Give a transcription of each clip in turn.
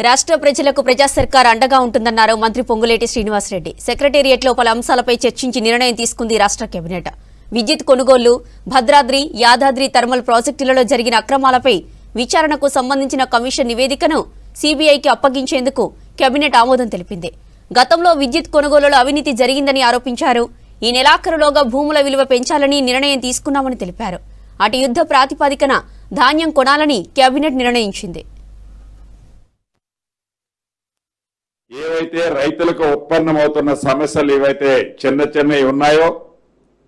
రాష్ట్ర ప్రజలకు ప్రజా సర్కార్ అండగా ఉంటుందన్నారు మంత్రి పొంగులేటి శ్రీనివాసరెడ్డి. సెక్రటేరియట్లో పలు అంశాలపై చర్చించి నిర్ణయం తీసుకుంది రాష్ట్ర కేబినెట్. విద్యుత్ కొనుగోళ్లు, భద్రాద్రి, యాదాద్రి థర్మల్ ప్రాజెక్టులలో జరిగిన అక్రమాలపై విచారణకు సంబంధించిన కమిషన్ నివేదికను సీబీఐకి అప్పగించేందుకు కేబినెట్ ఆమోదం తెలిపింది. గతంలో విద్యుత్ కొనుగోలులో అవినీతి జరిగిందని ఆరోపించారు. ఈ నెలాఖరులోగా భూముల విలువ పెంచాలని నిర్ణయం తీసుకున్నామని తెలిపారు. అటు యుద్ధ ప్రాతిపదికన ధాన్యం కొనాలని కేబినెట్ నిర్ణయించింది. ఏవైతే రైతులకు ఉత్పన్నమవుతున్న సమస్యలు ఏవైతే చిన్నవి ఉన్నాయో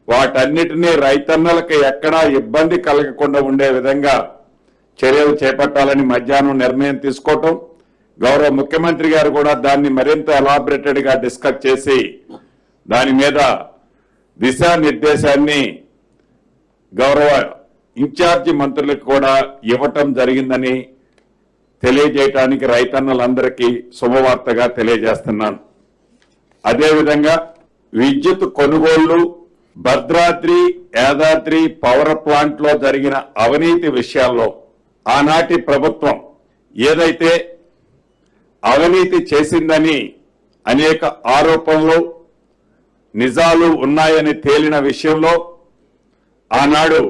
వాటన్నిటినీ రైతన్నలకు ఎక్కడా ఇబ్బంది కలగకుండా ఉండే విధంగా చర్యలు చేపట్టాలని మధ్యాహ్నం నిర్ణయం తీసుకోవటం, గౌరవ ముఖ్యమంత్రి గారు కూడా దాన్ని మరింత ఎలాబరేటెడ్ గా డిస్కస్ చేసి దాని మీద దిశానిర్దేశాన్ని గౌరవ ఇన్ఛార్జి మంత్రులకు కూడా ఇవ్వటం జరిగిందని తెలియజేయటానికి రైతన్నలందరికీ శుభవార్తగా తెలియజేస్తున్నాను. అదేవిధంగా విద్యుత్ కొనుగోళ్లు, భద్రాద్రి, యాదాద్రి పవర్ ప్లాంట్ లో జరిగిన అవినీతి విషయాల్లో ఆనాటి ప్రభుత్వం ఏదైతే అవినీతి చేసిందని అనేక ఆరోపణలు, నిజాలు ఉన్నాయని తేలిన విషయంలో ఆనాడు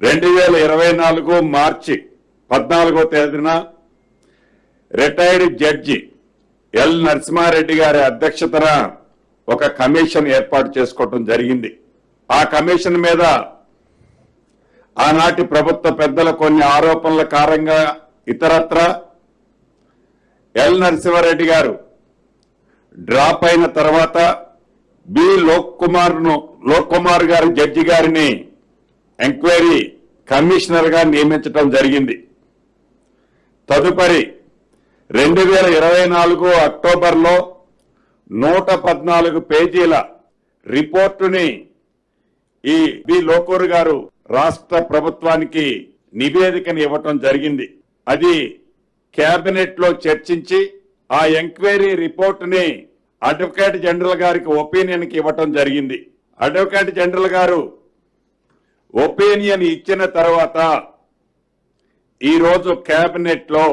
2024 మార్చి 14వ తేదీన రిటైర్డ్ జడ్జి ఎల్ నరసింహారెడ్డి గారి అధ్యక్షతన ఒక కమిషన్ ఏర్పాటు చేసుకోవడం జరిగింది. ఆ కమిషన్ మీద ఆనాటి ప్రభుత్వ పెద్దల కొన్ని ఆరోపణల కారణంగా ఇతరత్ర ఎల్ నరసింహారెడ్డి గారు డ్రాప్ అయిన తర్వాత బి లోక్ కుమార్ గారి జడ్జి గారిని ఎంక్వైరీ కమిషనర్ గా నియమించడం జరిగింది. తదుపరి 2024 అక్టోబర్లో 114 పేజీల రిపోర్టుని ఈ బి లోకూర్ గారు రాష్ట్ర ప్రభుత్వానికి నివేదికను ఇవ్వటం జరిగింది. అది కేబినెట్ లో చర్చించి ఆ ఎంక్వైరీ రిపోర్టుని అడ్వకేట్ జనరల్ గారికి ఒపీనియన్ కి ఇవ్వటం జరిగింది. అడ్వకేట్ జనరల్ గారు ఒపీనియన్ ఇచ్చిన తర్వాత ఈరోజు కేబినెట్ లో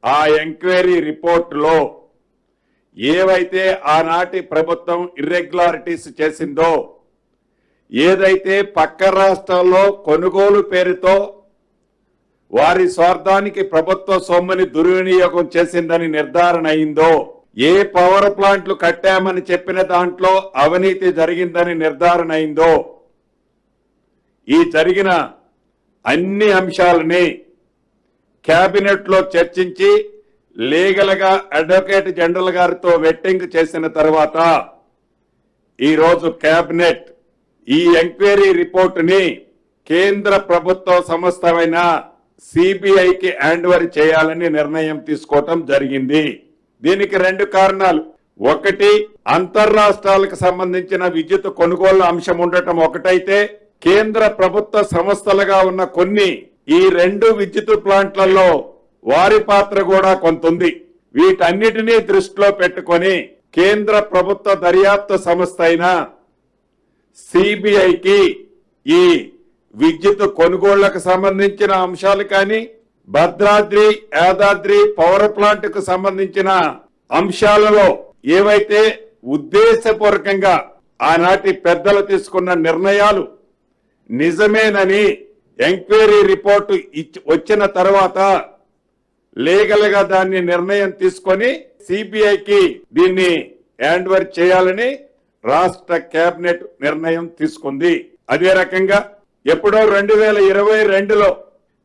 ఆ ఎంక్వైరీ రిపోర్ట్ లో ఏవైతే ఆనాటి ప్రభుత్వం ఇర్రెగ్యులారిటీస్ చేసిందో, ఏదైతే పక్క రాష్ట్రాల్లో కొనుగోలు పేరుతో వారి స్వార్థానికి ప్రభుత్వ సొమ్ముని దుర్వినియోగం చేసిందని నిర్ధారణ అయిందో, ఏ పవర్ ప్లాంట్లు కట్టామని చెప్పిన దాంట్లో అవినీతి జరిగిందని నిర్ధారణ అయిందో, ఈ జరిగిన అన్ని అంశాలని కేబినెట్ లో చర్చించి లీగల్ గా అడ్వకేట్ జనరల్ గారితో వెట్టింగ్ చేసిన తర్వాత ఈరోజు కేబినెట్ ఈ ఎంక్వైరీ రిపోర్టుని కేంద్ర ప్రభుత్వ సంస్థమైన సిబిఐకి హ్యాండ్ ఓవర్ చేయాలని నిర్ణయం తీసుకోవటం జరిగింది. దీనికి 2 కారణాలు. ఒకటి, అంతర్రాష్ట్రాలకు సంబంధించిన విద్యుత్ కొనుగోలు అంశం ఉండటం ఒకటైతే, కేంద్ర ప్రభుత్వ సంస్థలుగా ఉన్న కొన్ని ఈ 2 విద్యుత్ ప్లాంట్లలో వారి పాత్ర కూడా కొంత ఉంది. వీటన్నిటినీ దృష్టిలో పెట్టుకొని కేంద్ర ప్రభుత్వ దర్యాప్తు సంస్థ అయిన సిబిఐకి ఈ విద్యుత్ కొనుగోళ్లకు సంబంధించిన అంశాలు కానీ, భద్రాద్రి, యాదాద్రి పవర్ ప్లాంట్ కు సంబంధించిన అంశాలలో ఏవైతే ఉద్దేశపూర్వకంగా ఆనాటి పెద్దలు తీసుకున్న నిర్ణయాలు నిజమేనని ఎంక్వైరీ రిపోర్టు వచ్చిన తర్వాత లీగల్ గా దాన్ని నిర్ణయం తీసుకొని సిబిఐకి దీన్ని హ్యాండ్ ఓవర్ చేయాలని రాష్ట్ర కేబినెట్ నిర్ణయం తీసుకుంది. అదే రకంగా ఎప్పుడో 2022లో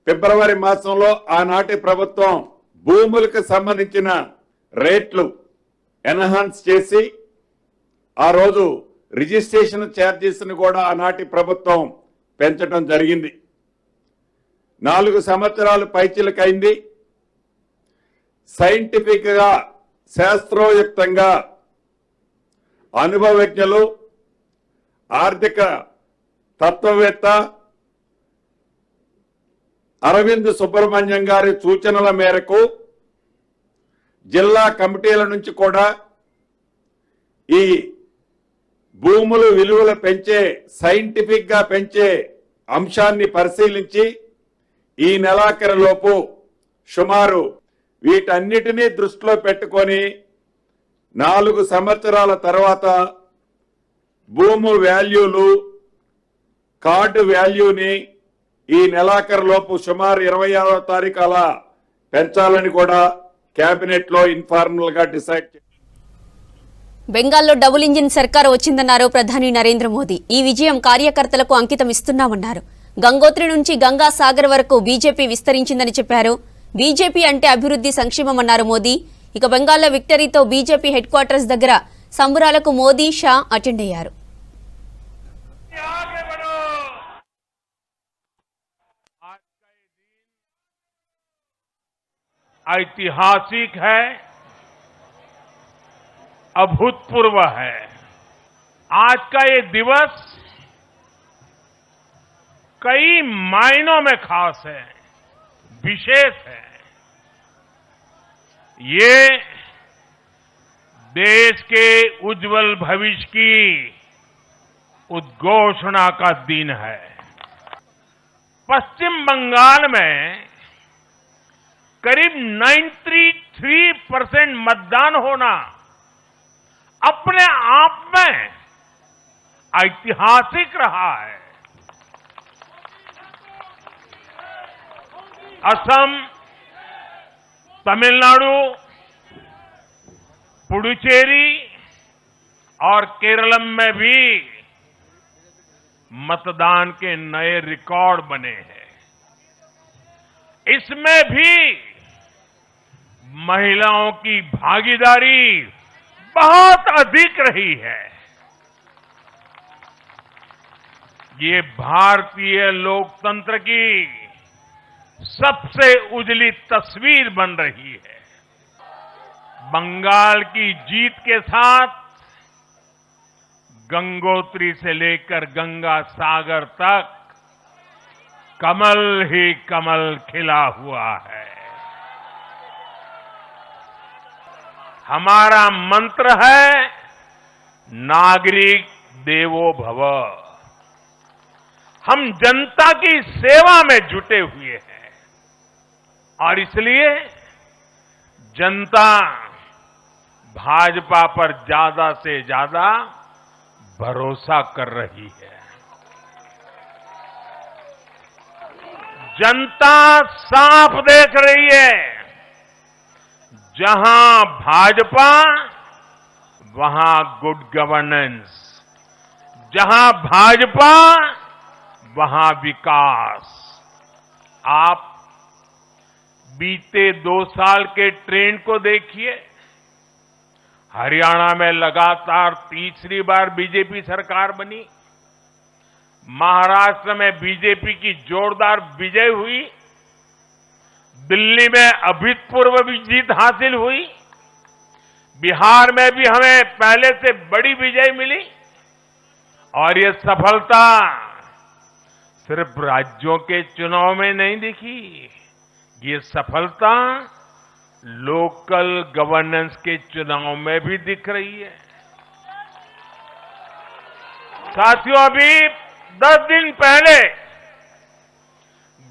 ఫిబ్రవరి మాసంలో ఆనాటి ప్రభుత్వం భూములకు సంబంధించిన రేట్లు ఎన్హాన్స్ చేసి ఆ రోజు రిజిస్ట్రేషన్ ఛార్జెస్ ను కూడా ఆనాటి ప్రభుత్వం పెంచడం జరిగింది. 4 సంవత్సరాలు పైచిలకైంది. సైంటిఫిక్ గా, శాస్త్రోయుక్తంగా అనుభవజ్ఞులు, ఆర్థిక తత్వవేత్త అరవింద్ సుబ్రహ్మణ్యం గారి సూచనల మేరకు జిల్లా కమిటీల నుంచి కూడా ఈ భూములు విలువలు పెంచే, సైంటిఫిక్ గా పెంచే అంశాన్ని పరిశీలించి ఈ నెలాఖరులోపు సుమారు వీటన్నిటినీ దృష్టిలో పెట్టుకొని 4 సంవత్సరాల తర్వాత భూము వాల్యూలు కార్డు వాల్యూని ఈ నెలాఖరు లోపు సుమారు 26వ తారీఖు అలా పెంచాలని కూడా కేబినెట్ లో ఇన్ఫార్మల్ గా డిసైడ్ చేశారు. బెంగాల్లో డబుల్ ఇంజిన్ సర్కారు వచ్చిందన్నారు ప్రధాని నరేంద్ర మోదీ. ఈ విజయం కార్యకర్తలకు అంకితం ఇస్తున్నామన్నారు. గంగోత్రి నుంచి గంగా సాగర్ వరకు బీజేపీ విస్తరించిందని చెప్పారు. బీజేపీ అంటే అభివృద్ధి సంక్షేమం అన్నారు మోదీ. ఇక బెంగాల్లో విక్టరీతో బీజేపీ హెడ్ క్వార్టర్స్ దగ్గర సంబురాలకు మోదీ, షా అటెండ్ అయ్యారు. ऐतिहासिक है, अभूतपूर्व है। आज का ये दिवस कई मायनों में खास है, विशेष है। ये देश के उज्जवल भविष्य की उद्घोषणा का दिन है। पश्चिम बंगाल में करीब 93% मतदान होना अपने आप में ऐतिहासिक रहा है। असम, तमिलनाडु, पुडुचेरी और केरलम में भी मतदान के नए रिकॉर्ड बने हैं। इसमें भी महिलाओं की भागीदारी बहुत अधिक रही है। ये भारतीय लोकतंत्र की सबसे उजली तस्वीर बन रही है। बंगाल की जीत के साथ गंगोत्री से लेकर गंगा सागर तक कमल ही कमल खिला हुआ है। हमारा मंत्र है नागरिक देवो भव। हम जनता की सेवा में जुटे हुए हैं और इसलिए जनता भाजपा पर ज्यादा से ज्यादा भरोसा कर रही है। जनता साफ देख रही है, जहां भाजपा वहां गुड गवर्नेंस, जहां भाजपा वहां विकास। आप बीते 2 साल के ट्रेंड को देखिए। हरियाणा में लगातार तीसरी बार बीजेपी सरकार बनी। महाराष्ट्र में बीजेपी की जोरदार विजय हुई। दिल्ली में अभूतपूर्व जीत हासिल हुई। बिहार में भी हमें पहले से बड़ी विजय मिली और ये सफलता सिर्फ राज्यों के चुनाव में नहीं दिखी, ये सफलता लोकल गवर्नेंस के चुनाव में भी दिख रही है। साथियों, अभी 10 दिन पहले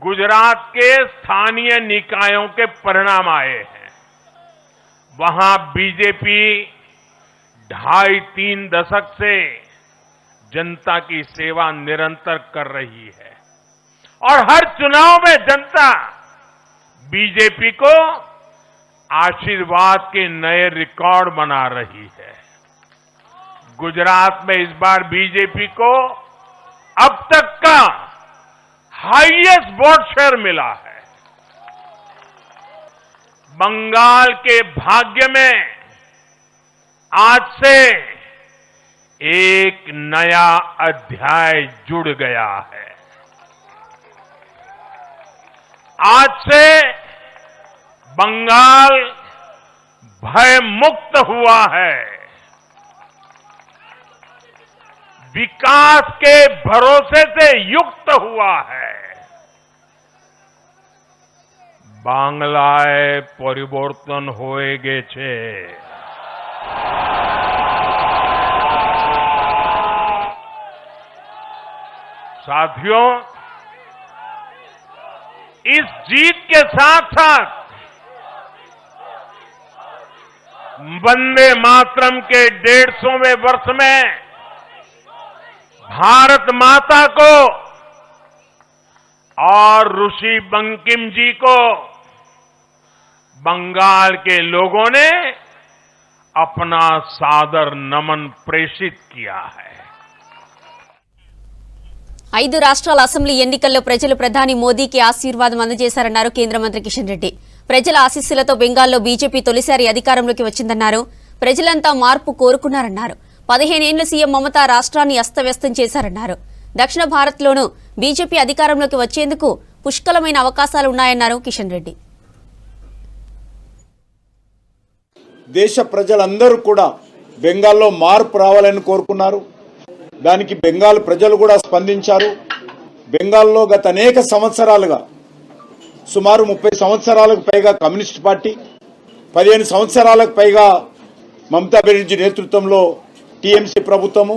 गुजरात के स्थानीय निकायों के परिणाम आए हैं। वहां बीजेपी 2.5-3 दशक से जनता की सेवा निरंतर कर रही है और हर चुनाव में जनता बीजेपी को आशीर्वाद के नए रिकॉर्ड बना रही है। गुजरात में इस बार बीजेपी को अब तक का हाईएस्ट वोट शेयर मिला है। बंगाल के भाग्य में आज से एक नया अध्याय जुड़ गया है। आज से बंगाल भय मुक्त हुआ है। विकास के भरोसे से युक्त हुआ है। बांग्लाय परिवर्तन होए गेछे। साथियों, इस जीत के साथ साथ वंदे मातरम के 150वें वर्ष में भारत माता को और ऋषि बंकिम जी को बंगाल के लोगों ने अपना सादर नमन प्रेषित किया है। 5 రాష్ట్రాల అసెంబ్లీ ఎన్నికల్లో ప్రజలు ప్రధాని మోదీకి ఆశీర్వాదం అందజేశారన్నారు కేంద్ర మంత్రి కిషన్ రెడ్డి. ప్రజల ఆశీస్సులతో బెంగాల్లో బీజేపీ తొలిసారి అధికారంలోకి వచ్చిందన్నారు. ప్రజలంతా మార్పు కోరుకున్నారన్నారు. 15 ఏళ్ల సీఎం మమతా రాష్ట్రాన్ని అస్తవ్యస్తం చేశారన్నారు. దక్షిణ భారత్లోనూ బీజేపీ అధికారంలోకి వచ్చేందుకు పుష్కలమైన అవకాశాలున్నాయన్నారు కిషన్ రెడ్డి. దేశ ప్రజలందరూ కూడా బెంగాల్లో మార్పు రావాలని కోరుకున్నారు. దానికి బెంగాల్ ప్రజలు కూడా స్పందించారు. బెంగాల్లో గత అనేక సంవత్సరాలుగా సుమారు 30 సంవత్సరాలకు పైగా కమ్యూనిస్ట్ పార్టీ, 15 సంవత్సరాలకు పైగా మమతా బెనర్జీ నేతృత్వంలో టీఎంసీ ప్రభుత్వము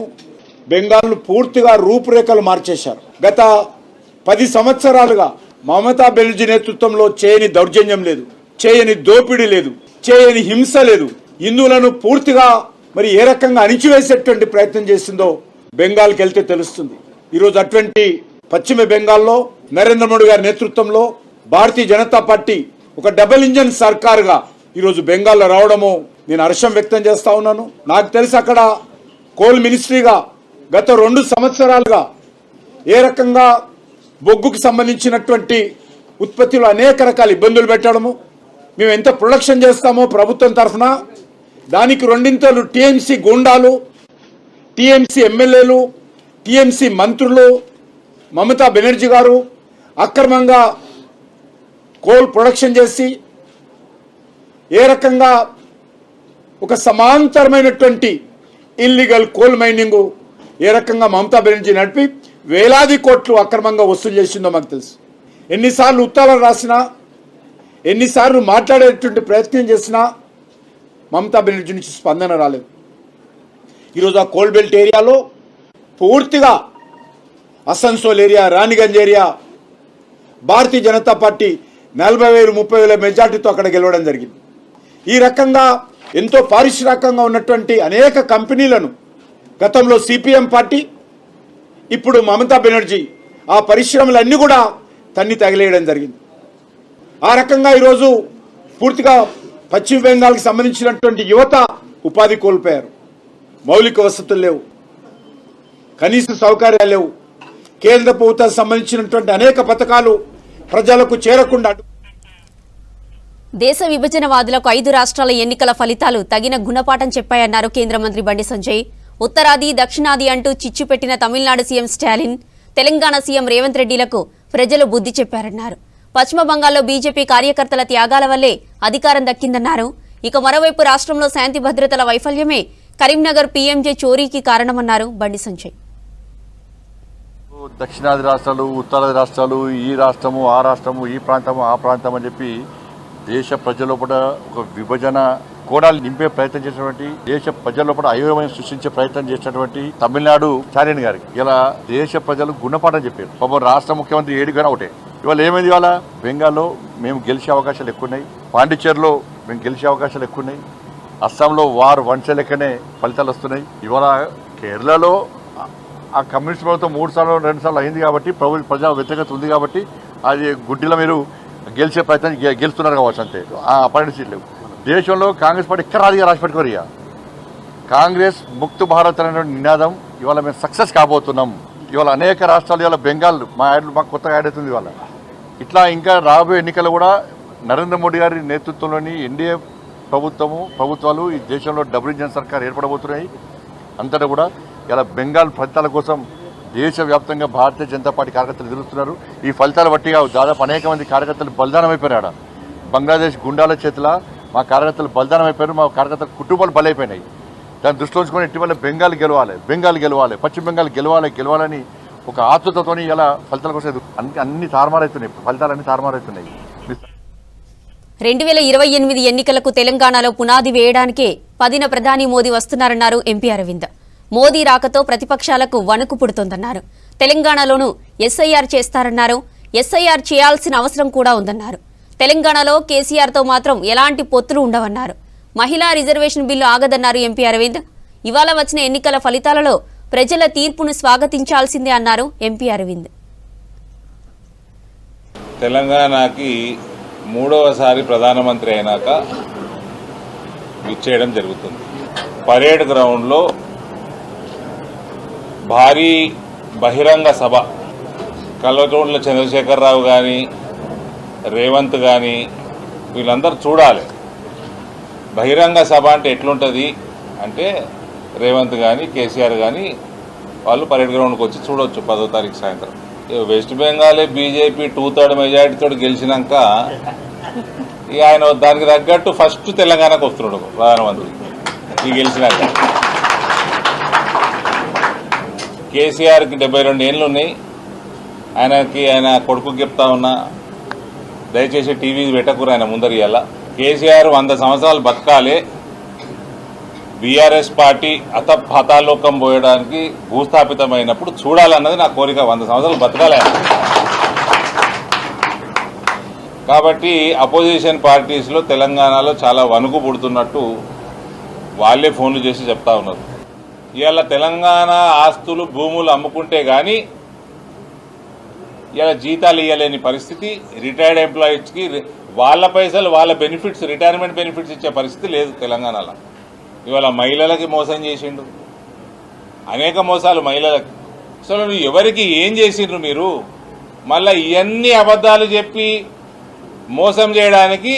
బెంగాల్ను పూర్తిగా రూపురేఖలు మార్చేశారు. గత 10 సంవత్సరాలుగా మమతా బెనర్జీ నేతృత్వంలో చేయని దౌర్జన్యం లేదు, చేయని దోపిడీ లేదు, చేయని హింస లేదు. హిందువులను పూర్తిగా మరి ఏ రకంగా అణిచివేసేటువంటి ప్రయత్నం చేసిందో బెంగాల్కి వెళ్తే తెలుస్తుంది. ఈరోజు అటువంటి పశ్చిమ బెంగాల్లో నరేంద్ర మోడీ గారి నేతృత్వంలో భారతీయ జనతా పార్టీ ఒక డబుల్ ఇంజన్ సర్కారుగా ఈరోజు బెంగాల్లో రావడము నేను హర్షం వ్యక్తం చేస్తా ఉన్నాను. నాకు తెలిసి అక్కడ కోల్ మినిస్ట్రీగా గత 2 సంవత్సరాలుగా ఏ రకంగా బొగ్గుకు సంబంధించినటువంటి ఉత్పత్తిలో అనేక రకాల ఇబ్బందులు పెట్టడము, మేము ఎంత ప్రొడక్షన్ చేస్తామో ప్రభుత్వం తరఫున దానికి 2 టీఎంసీ గూండాలు, టీఎంసీ ఎమ్మెల్యేలు, టీఎంసీ మంత్రులు, మమతా బెనర్జీ గారు అక్రమంగా కోల్ ప్రొడక్షన్ చేసి ఏ రకంగా ఒక సమాంతరమైనటువంటి ఇల్లీగల్ కోల్ మైనింగ్ ఏ రకంగా మమతా బెనర్జీ నడిపి వేలాది కోట్లు అక్రమంగా వసూలు చేసిందో మాకు తెలుసు. ఎన్నిసార్లు ఉత్తరాలు రాసినా, ఎన్నిసార్లు మాట్లాడేటువంటి ప్రయత్నం చేసినా మమతా బెనర్జీ నుంచి స్పందన రాలేదు. ఈరోజు ఆ కోల్ బెల్ట్ ఏరియాలో పూర్తిగా Asansol area, Raniganj area Bharatiya Janata party 40,000 30,000 మెజార్టీతో అక్కడ గెలవడం జరిగింది. ఈ రకంగా ఎంతో పారిశ్రామికంగా ఉన్నటువంటి అనేక కంపెనీలను గతంలో సిపిఎం పార్టీ, ఇప్పుడు మమతా బెనర్జీ ఆ పరిశ్రమలన్నీ కూడా తన్ని తగిలేయడం జరిగింది. ఆ రకంగా ఈరోజు పూర్తిగా పశ్చిమ బెంగాల్కి సంబంధించినటువంటి యువత ఉపాధి కోల్పోయారు. మౌలిక వసతులు లేవు, కనీస సౌకర్యాలు లేవు. కేంద్ర ప్రభుత్వానికి సంబంధించినటువంటి అనేక పథకాలు ప్రజలకు చేరకుండా దేశ విభజనవాదులకు 5 రాష్ట్రాల ఎన్నికల ఫలితాలు తగిన గుణపాఠం చెప్పాయన్నారు కేంద్ర మంత్రి బండి సంజయ్. ఉత్తరాది దక్షిణాది అంటూ చిచ్చు పెట్టిన తమిళనాడు సీఎం స్టాలిన్, తెలంగాణ సీఎం రేవంత్ రెడ్డిలకు ప్రజలు బుద్ధి చెప్పారన్నారు. పశ్చిమ బంగాల్లో బీజేపీ కార్యకర్తల త్యాగాల వల్లే అధికారం దక్కిందన్నారు. ఇక మరోవైపు రాష్ట్రంలో శాంతి భద్రతల వైఫల్యమే కరీంనగర్ పీఎంజే చోరీకి కారణమన్నారు బండి సంజయ్. దక్షిణాది రాష్ట్రాలు, ఉత్తరాది రాష్ట్రాలు, ఈ రాష్ట్రము ఆ రాష్ట్రము, ఈ ప్రాంతము ఆ ప్రాంతం అని చెప్పి దేశ ప్రజల లోపల ఒక విభజన కోణాలు నింపే ప్రయత్నం చేసినటువంటి, దేశ ప్రజల లోపల అయోమయం సృష్టించే ప్రయత్నం చేసినటువంటి తమిళనాడు స్టాలిన్ గారికి ఇలా దేశ ప్రజలు గుణపాఠం చెప్పారు. పాపం రాష్ట్ర ముఖ్యమంత్రి ఏడికైనా ఒకటే. ఇవాళ ఏమైంది? ఇవాళ బెంగాల్లో మేము గెలిచే అవకాశాలు ఎక్కువ ఉన్నాయి, పాండిచ్చేరిలో మేము గెలిచే అవకాశాలు ఎక్కువ ఉన్నాయి, అస్సాంలో వారు వంచే లెక్కనే ఫలితాలు వస్తున్నాయి. ఇవాళ కేరళలో ఆ కమ్యూనిస్ట్ ప్రభుత్వం 3 సార్లు 2 సార్లు అయింది కాబట్టి ప్రజా వ్యతిరేకత ఉంది కాబట్టి అది గుడ్డిలో మీరు గెలిచే ప్రయత్నం గెలుస్తున్నారు కావచ్చు అంతే. ఆ 12 సీట్లు దేశంలో కాంగ్రెస్ పార్టీ ఎక్కడ రాజుగా రాసి పెట్టుకోరు. కాంగ్రెస్ ముక్త్ భారత్ అనే నినాదం ఇవాళ మేము సక్సెస్ కాబోతున్నాం. ఇవాళ అనేక రాష్ట్రాలు, ఇవాళ బెంగాల్ మాకు కొత్తగా యాడ్ అవుతుంది. ఇవాళ ఇట్లా ఇంకా రాబోయే ఎన్నికలు కూడా నరేంద్ర మోడీ గారి నేతృత్వంలోని ఎన్డీఏ ప్రభుత్వాలు ఈ దేశంలో డబుల్ ఇంజన్ సర్కార్ ఏర్పడబోతున్నాయి. అంతటా కూడా ఇలా బెంగాల్ ఫలితాల కోసం దేశవ్యాప్తంగా భారతీయ జనతా పార్టీ కార్యకర్తలు ఎదురుస్తున్నారు. ఈ ఫలితాల బట్టిగా దాదాపు అనేక మంది కార్యకర్తలు బలిదానం అయిపోయారు. బంగ్లాదేశ్ గుండాల చేతుల మా కార్యకర్తలు బలిదానం అయిపోయారు, మా కార్యకర్తల కుటుంబాలు బలైపోయినాయి. దాన్ని దృష్టిలో ఉంచుకొని ఇటీవల బెంగాల్ గెలవాలి, పశ్చిమ బెంగాల్ గెలవాలని ఒక ఆతృతతోని ఇలా ఫలితాల కోసం అన్ని తారుమారవుతున్నాయి, ఫలితాలన్నీ తారుమారవుతున్నాయి. 2028 ఎన్నికలకు తెలంగాణలో పునాది వేయడానికే పదిన ప్రధాని మోదీ వస్తున్నారన్నారు ఎంపీ అరవింద్. మోదీ రాకతో ప్రతిపక్షాలకు వణుకు పుడుతోందన్నారు. తెలంగాణలోనూ ఎస్ఐఆర్ చేస్తారన్నారు. ఎస్ఐఆర్ చేయాల్సిన అవసరం కూడా ఉందన్నారు. తెలంగాణలో కేసీఆర్తో మాత్రం ఎలాంటి పొత్తులు ఉండవన్నారు. మహిళా రిజర్వేషన్ బిల్లు ఆగదన్నారు ఎంపీ అరవింద్. ఇవాళ వచ్చిన ఎన్నికల ఫలితాలలో ప్రజల తీర్పును స్వాగతించాల్సిందే అన్నారు ఎంపీ అరవింద్. తెలంగాణకి మూడవసారి ప్రధానమంత్రి అయినాక ఇచ్చేయడం జరుగుతుంది. పరేడ్ గ్రౌండ్లో భారీ బహిరంగ సభ కల్వకుంట్ల చంద్రశేఖరరావు కానీ రేవంత్ కానీ వీళ్ళందరూ చూడాలి. బహిరంగ సభ అంటే ఎట్లుంటుంది అంటే రేవంత్ కానీ కేసీఆర్ కానీ వాళ్ళు పరేడ్ గ్రౌండ్కి వచ్చి చూడవచ్చు 10వ తారీఖు సాయంత్రం. వెస్ట్ బెంగాలే బీజేపీ 2/3 మెజారిటీతో గెలిచినాక ఇక ఆయన దానికి తగ్గట్టు ఫస్ట్ తెలంగాణకు వస్తున్నాడు ప్రధానమంత్రి ఈ గెలిచినాక. కేసీఆర్కి 72 ఏళ్ళు ఉన్నాయి. ఆయన కొడుకుకి చెప్తా ఉన్నా, దయచేసి టీవీ పెట్టకూరు ఆయన ముందర. ఇయ్యాల కేసీఆర్ 100 సంవత్సరాలు బతకాలి, బీఆర్ఎస్ పార్టీ హతాలోకం పోయడానికి భూస్థాపితమైనప్పుడు చూడాలన్నది నా కోరిక. 100 సంవత్సరాలు బతకాలి ఆయన. కాబట్టి అపోజిషన్ పార్టీస్లో తెలంగాణలో చాలా వణుకు పుడుతున్నట్టు వాళ్ళే ఫోన్లు చేసి చెప్తా ఉన్నారు. ఇవాళ తెలంగాణ ఆస్తులు భూములు అమ్ముకుంటే కానీ ఇలా జీతాలు ఇవ్వలేని పరిస్థితి, రిటైర్డ్ ఎంప్లాయీస్కి వాళ్ళ పైసలు వాళ్ళ బెనిఫిట్స్ రిటైర్మెంట్ బెనిఫిట్స్ ఇచ్చే పరిస్థితి లేదు తెలంగాణలో. ఇవాళ మహిళలకి మోసం చేసిండు, అనేక మోసాలు మహిళలకి. అసలు నువ్వు ఎవరికి ఏం చేసిండ్రు మీరు? మళ్ళీ ఇవన్నీ అబద్ధాలు చెప్పి మోసం చేయడానికి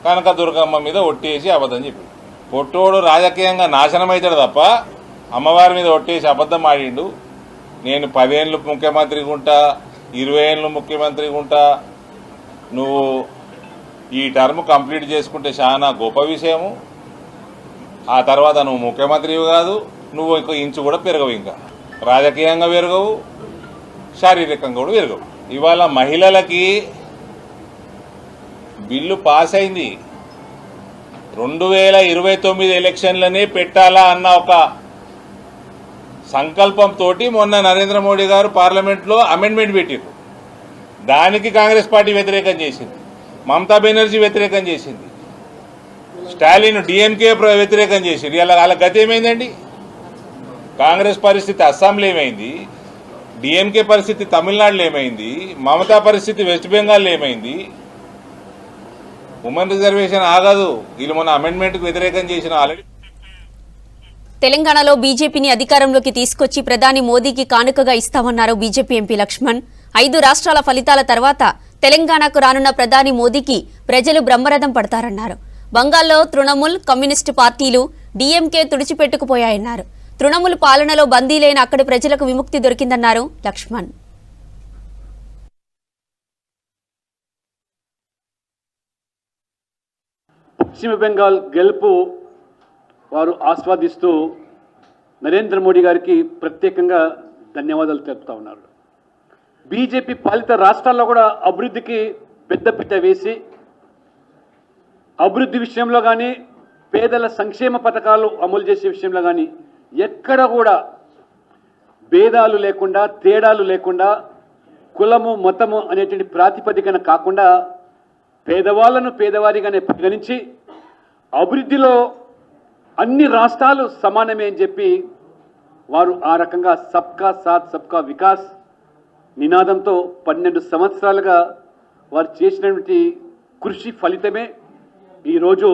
కనకదుర్గమ్మ మీద ఒట్టేసి అబద్ధం చెప్పి పొట్టోడు రాజకీయంగా నాశనం అవుతాడు తప్ప అమ్మవారి మీద ఒట్టేసి అబద్ధం ఆడిండు. నేను 10 ఏళ్ళు ముఖ్యమంత్రిగా ఉంటా, 20 ఏళ్ళు ముఖ్యమంత్రిగా ఉంటా, నువ్వు ఈ టర్మ్ కంప్లీట్ చేసుకుంటే చాలా గొప్ప విషయము, ఆ తర్వాత నువ్వు ముఖ్యమంత్రివి కాదు, నువ్వు ఒక ఇంచు కూడా పెరగవు, ఇంకా రాజకీయంగా పెరగవు, శారీరకంగా కూడా పెరగవు. ఇవాళ మహిళలకి బిల్లు పాస్ అయింది. 2029 ఎలక్షన్లనే పెట్టాలా అన్న ఒక సంకల్పంతో మొన్న నరేంద్ర మోడీ గారు పార్లమెంట్లో అమెండ్మెంట్ పెట్టారు. దానికి కాంగ్రెస్ పార్టీ వ్యతిరేకం చేసింది, మమతా బెనర్జీ వ్యతిరేకం చేసింది, స్టాలిన్ డిఎంకే వ్యతిరేకం చేసింది. ఇలా వాళ్ళ గతి ఏమైందండి? కాంగ్రెస్ పరిస్థితి అస్సాంలో ఏమైంది, డిఎంకే పరిస్థితి తమిళనాడులో ఏమైంది, మమతా పరిస్థితి వెస్ట్ బెంగాల్లో ఏమైంది? ఉమెన్ రిజర్వేషన్ ఆగదు. వీళ్ళు మొన్న అమెండ్మెంట్కి వ్యతిరేకం చేసిన ఆల్రెడీ. తెలంగాణలో బీజేపీని అధికారంలోకి తీసుకొచ్చి ప్రధాని మోదీకి కానుకగా ఇస్తామన్నారు బీజేపీ ఎంపీ లక్ష్మణ్. 5 రాష్ట్రాల ఫలితాల తర్వాత తెలంగాణకు రానున్న ప్రధాని మోదీకి ప్రజలు బ్రహ్మరథం పడతారన్నారు. బంగాల్లో తృణమూల్, కమ్యూనిస్టు పార్టీలు, డీఎంకే తుడిచిపెట్టుకుపోయాయన్నారు. తృణమూల్ పాలనలో బందీలైన అక్కడి ప్రజలకు విముక్తి దొరికిందన్నారు లక్ష్మణ్. పశ్చిమ బెంగాల్ గెలుపు వారు ఆస్వాదిస్తూ నరేంద్ర మోడీ గారికి ప్రత్యేకంగా ధన్యవాదాలు తెలుపుతా ఉన్నారు. బీజేపీ పాలిత రాష్ట్రాల్లో కూడా అభివృద్ధికి పెద్దపీట వేసి అభివృద్ధి విషయంలో కానీ పేదల సంక్షేమ పథకాలు అమలు చేసే విషయంలో కానీ ఎక్కడ కూడా భేదాలు లేకుండా, తేడాలు లేకుండా, కులము మతము అనేటువంటి ప్రాతిపదికన కాకుండా పేదవాళ్లను పేదవారిగానే పరిగణించి అభివృద్ధిలో అన్ని రాష్ట్రాలు సమానమే అని చెప్పి వారు ఆ రకంగా సబ్కా సాత్ సబ్కా వికాస్ నినాదంతో 12 సంవత్సరాలుగా వారు చేసినటువంటి కృషి ఫలితమే ఈరోజు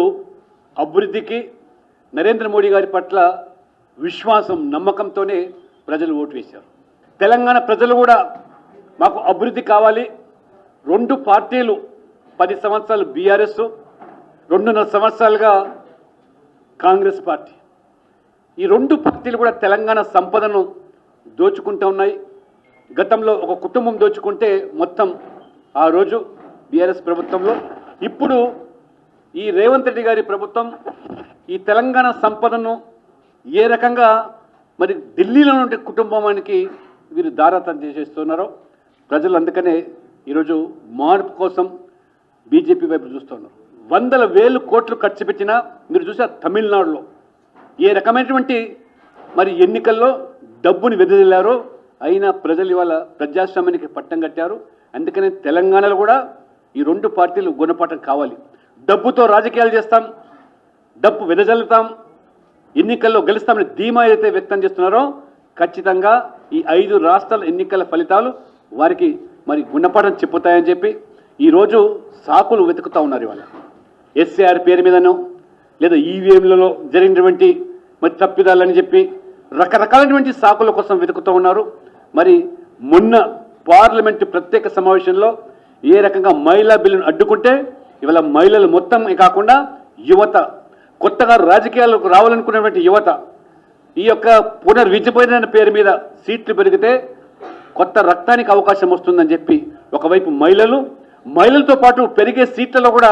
అభివృద్ధికి నరేంద్ర మోడీ గారి పట్ల విశ్వాసం, నమ్మకంతోనే ప్రజలు ఓటు వేశారు. తెలంగాణ ప్రజలు కూడా మాకు అభివృద్ధి కావాలి, 2 పార్టీలు 10 సంవత్సరాలు బీఆర్ఎస్, 2.5 సంవత్సరాలుగా కాంగ్రెస్ పార్టీ, ఈ 2 పార్టీలు కూడా తెలంగాణ సంపదను దోచుకుంటూ ఉన్నాయి. గతంలో ఒక కుటుంబం దోచుకుంటే మొత్తం ఆ రోజు బీఆర్ఎస్ ప్రభుత్వంలో, ఇప్పుడు ఈ రేవంత్ రెడ్డి గారి ప్రభుత్వం ఈ తెలంగాణ సంపదను ఏ రకంగా మరి ఢిల్లీలో ఉండే కుటుంబానికి వీరు దారాతం చేసేస్తున్నారో ప్రజలు అందుకనే ఈరోజు మార్పు కోసం బీజేపీ వైపు చూస్తున్నారు. 100,000 కోట్లు ఖర్చు పెట్టినా మీరు చూసారు తమిళనాడులో ఏ రకమైనటువంటి మరి ఎన్నికల్లో డబ్బుని వెదజల్లారో, అయినా ప్రజలు ఇవాళ ప్రజాస్వామ్యానికి పట్టం కట్టారు. అందుకనే తెలంగాణలో కూడా ఈ 2 పార్టీలు గుణపాఠం కావాలి. డబ్బుతో రాజకీయాలు చేస్తాం, డప్పు వెదజల్లుతాం, ఎన్నికల్లో గెలుస్తామని ధీమా ఏదైతే వ్యక్తం చేస్తున్నారో ఖచ్చితంగా ఈ 5 రాష్ట్రాల ఎన్నికల ఫలితాలు వారికి మరి గుణపాఠం చెప్పుతాయని చెప్పి ఈరోజు సాకులు వెతుకుతూ ఉన్నారు. ఇవాళ ఎస్ఏఆర్ పేరు మీదనో లేదా ఈవీఎంలలో జరిగినటువంటి మరి తప్పిదాలని చెప్పి రకరకాలైనటువంటి సాకుల కోసం వెతుకుతూ ఉన్నారు. మరి మొన్న పార్లమెంటు ప్రత్యేక సమావేశంలో ఏ రకంగా మహిళా బిల్లును అడ్డుకుంటే ఇవాళ మహిళలు మొత్తం కాకుండా యువత, కొత్తగా రాజకీయాలకు రావాలనుకున్నటువంటి యువత ఈ యొక్క పునర్విద్యపోయిన పేరు మీద సీట్లు పెరిగితే కొత్త రక్తానికి అవకాశం వస్తుందని చెప్పి ఒకవైపు మహిళలతో పాటు పెరిగే సీట్లలో కూడా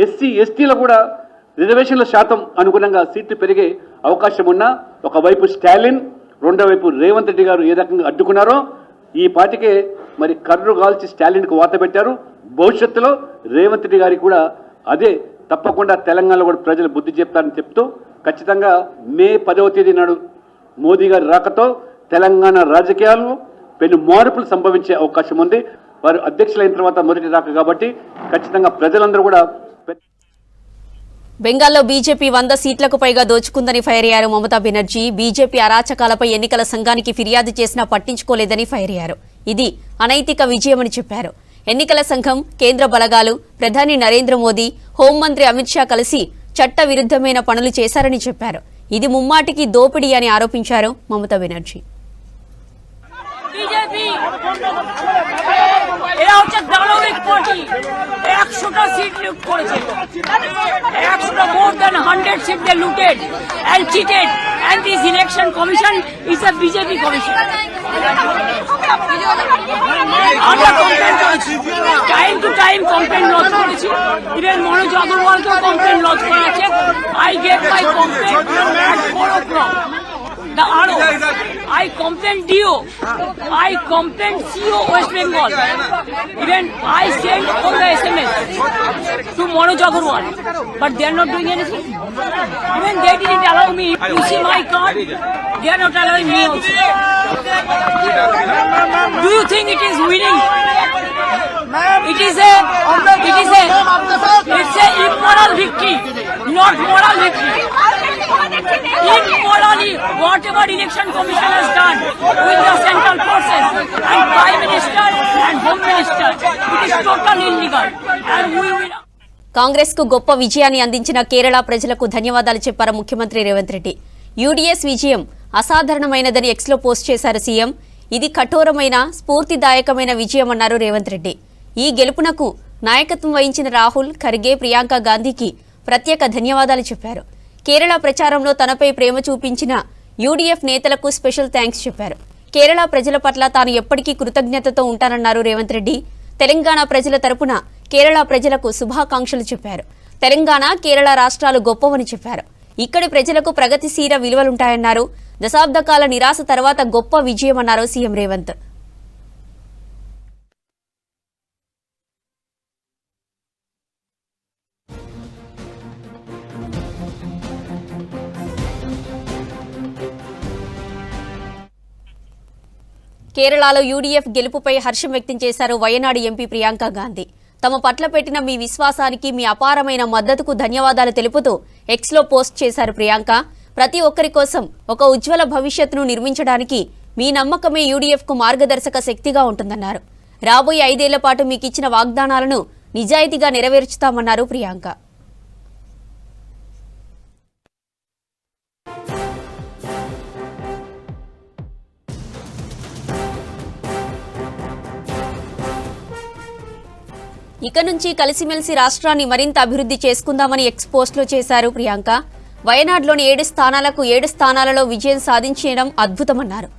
ఎస్సీ ఎస్టీలో కూడా రిజర్వేషన్ల శాతం అనుగుణంగా సీట్లు పెరిగే అవకాశం ఉన్నా ఒకవైపు స్టాలిన్, రెండో వైపు రేవంత్ రెడ్డి గారు ఏ రకంగా అడ్డుకున్నారో ఈ పాటికే మరి కర్రు కాల్చి స్టాలిన్కు వాత పెట్టారు. భవిష్యత్తులో రేవంత్ రెడ్డి గారికి కూడా అదే తప్పకుండా తెలంగాణలో కూడా ప్రజలు బుద్ధి చెప్తారని చెప్తూ ఖచ్చితంగా మే 10వ తేదీ నాడు మోదీ గారి రాకతో తెలంగాణ రాజకీయాల్లో పెను మార్పులు సంభవించే అవకాశం ఉంది. వారు అధ్యక్షులైన తర్వాత మొదటి రాక కాబట్టి ఖచ్చితంగా ప్రజలందరూ కూడా బెంగాల్లో బీజేపీ 100 సీట్లకు పైగా దోచుకుందని ఫైర్ అయ్యారు మమతా బెనర్జీ. బీజేపీ అరాచకాలపై ఎన్నికల సంఘానికి ఫిర్యాదు చేసినా పట్టించుకోలేదని ఫైర్ అయ్యారు. ఇది అనైతిక విజయమని చెప్పారు. ఎన్నికల సంఘం, కేంద్ర బలగాలు, ప్రధాని నరేంద్ర మోదీ, హోంమంత్రి అమిత్ షా కలిసి చట్ట విరుద్ధమైన పనులు చేశారని చెప్పారు. ఇది ముమ్మాటికి దోపిడీ అని ఆరోపించారు మమతా బెనర్జీ. এরা হচ্ছে দানবিক পার্টি, 100টা সিট লুট করেছে, 100টা more then 100 seat they looted and cheated, and this election commission is a BJP commission. আমরা কমপ্লেন করেছি, time to time complain lodge করেছি, ইভেন মনোজ আগরওয়ালকেও কমপ্লেন লজ করা আছে. I gave my complaint at 4 o'clock. The RO, I complained DO, I complained CO West Bengal, even I sent all the SMS to Manoj Agarwal, but they are not doing anything. Even they didn't allow me to see my card, they are not allowing me also. Do you think it is winning? It's a immoral victory, not moral victory. Immorally, whatever election commission has done with the central forces and prime minister and home minister, it is totally illegal, and we will. Congress కు గొప్ప విజయాన్ని అందించిన కేరళ ప్రజలకు ధన్యవాదాలు చెప్పారు ముఖ్యమంత్రి Revanth Reddy. UDS విజయం అసాధారణమైనదని ఎక్స్లో పోస్ట్ చేశారు సీఎం. ఇది కఠోరమైన, స్ఫూర్తిదాయకమైన విజయమన్నారు రేవంత్ రెడ్డి. ఈ గెలుపునకు నాయకత్వం వహించిన రాహుల్, ఖర్గే, ప్రియాంక గాంధీకి ప్రత్యేక ధన్యవాదాలు చెప్పారు. కేరళ ప్రచారంలో తనపై ప్రేమ చూపించిన యూడీఎఫ్ నేతలకు స్పెషల్ థ్యాంక్స్ చెప్పారు. కేరళ ప్రజల పట్ల తాను ఎప్పటికీ కృతజ్ఞతతో ఉంటానన్నారు రేవంత్ రెడ్డి. తెలంగాణ ప్రజల తరపున కేరళ ప్రజలకు శుభాకాంక్షలు చెప్పారు. తెలంగాణ, కేరళ రాష్ట్రాలు గొప్పవని చెప్పారు. ఇక్కడి ప్రజలకు ప్రగతిశీల విలువలుంటాయన్నారు. దశాబ్ద కాల నిరాశ తర్వాత గొప్ప విజయమన్నారు సీఎం రేవంత్. కేరళలో యూడీఎఫ్ గెలుపుపై హర్షం వ్యక్తం చేశారు వయనాడు ఎంపీ ప్రియాంక గాంధీ. తమ పట్ల పెట్టిన మీ విశ్వాసానికి, మీ అపారమైన మద్దతుకు ధన్యవాదాలు తెలుపుతూ ఎక్స్లో పోస్ట్ చేశారు ప్రియాంక. ప్రతి ఒక్కరి కోసం ఒక ఉజ్వల భవిష్యత్తును నిర్మించడానికి మీ నమ్మకమే యూడీఎఫ్కు మార్గదర్శక శక్తిగా ఉంటుందన్నారు. రాబోయే 5 ఏళ్ల పాటు మీకిచ్చిన వాగ్దానాలను నిజాయితీగా నెరవేర్చుతామన్నారు ప్రియాంక. ఇక నుంచి కలిసిమెలిసి రాష్ట్రాన్ని మరింత అభివృద్ధి చేసుకుందామని ఎక్స్ పోస్ట్లో చేశారు ప్రియాంక. వయనాడులోని 7 స్థానాలకు 7 స్థానాలలో విజయం సాధించడం అద్భుతమన్నారు.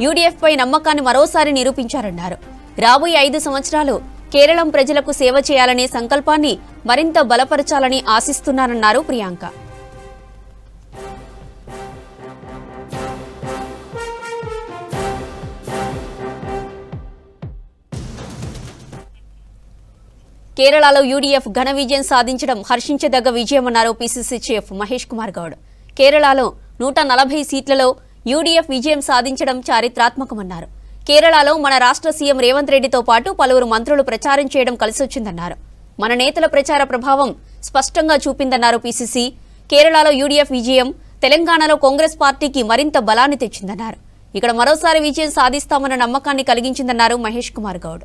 యూడీఎఫ్ పై నమ్మకాన్ని మరోసారి నిరూపించారన్నారు. రాబోయే 5 సంవత్సరాలు కేరళం ప్రజలకు సేవ చేయాలనే సంకల్పాన్ని మరింత బలపరచాలని ఆశిస్తున్నారన్నారు ప్రియాంక. కేరళలో యూడీఎఫ్ ఘన విజయం సాధించడం హర్షించదగ్గ విజయమన్నారు పీసీసీ చీఫ్ మహేష్ కుమార్ గౌడ్. కేరళలో 140 సీట్లలో యూడీఎఫ్ విజయం సాధించడం చారిత్రాత్మకమన్నారు. కేరళలో మన రాష్ట్ర సీఎం రేవంత్ రెడ్డితో పాటు పలువురు మంత్రులు ప్రచారం చేయడం కలిసొచ్చిందన్నారు. మన నేతల ప్రచార ప్రభావం స్పష్టంగా చూపిందన్నారు పీసీసీ. కేరళలో యూడీఎఫ్ విజయం తెలంగాణలో కాంగ్రెస్ పార్టీకి మరింత బలాన్ని తెచ్చిందన్నారు. ఇక్కడ మరోసారి విజయం సాధిస్తామన్న నమ్మకాన్ని కలిగించిందన్నారు మహేష్ కుమార్ గౌడ్.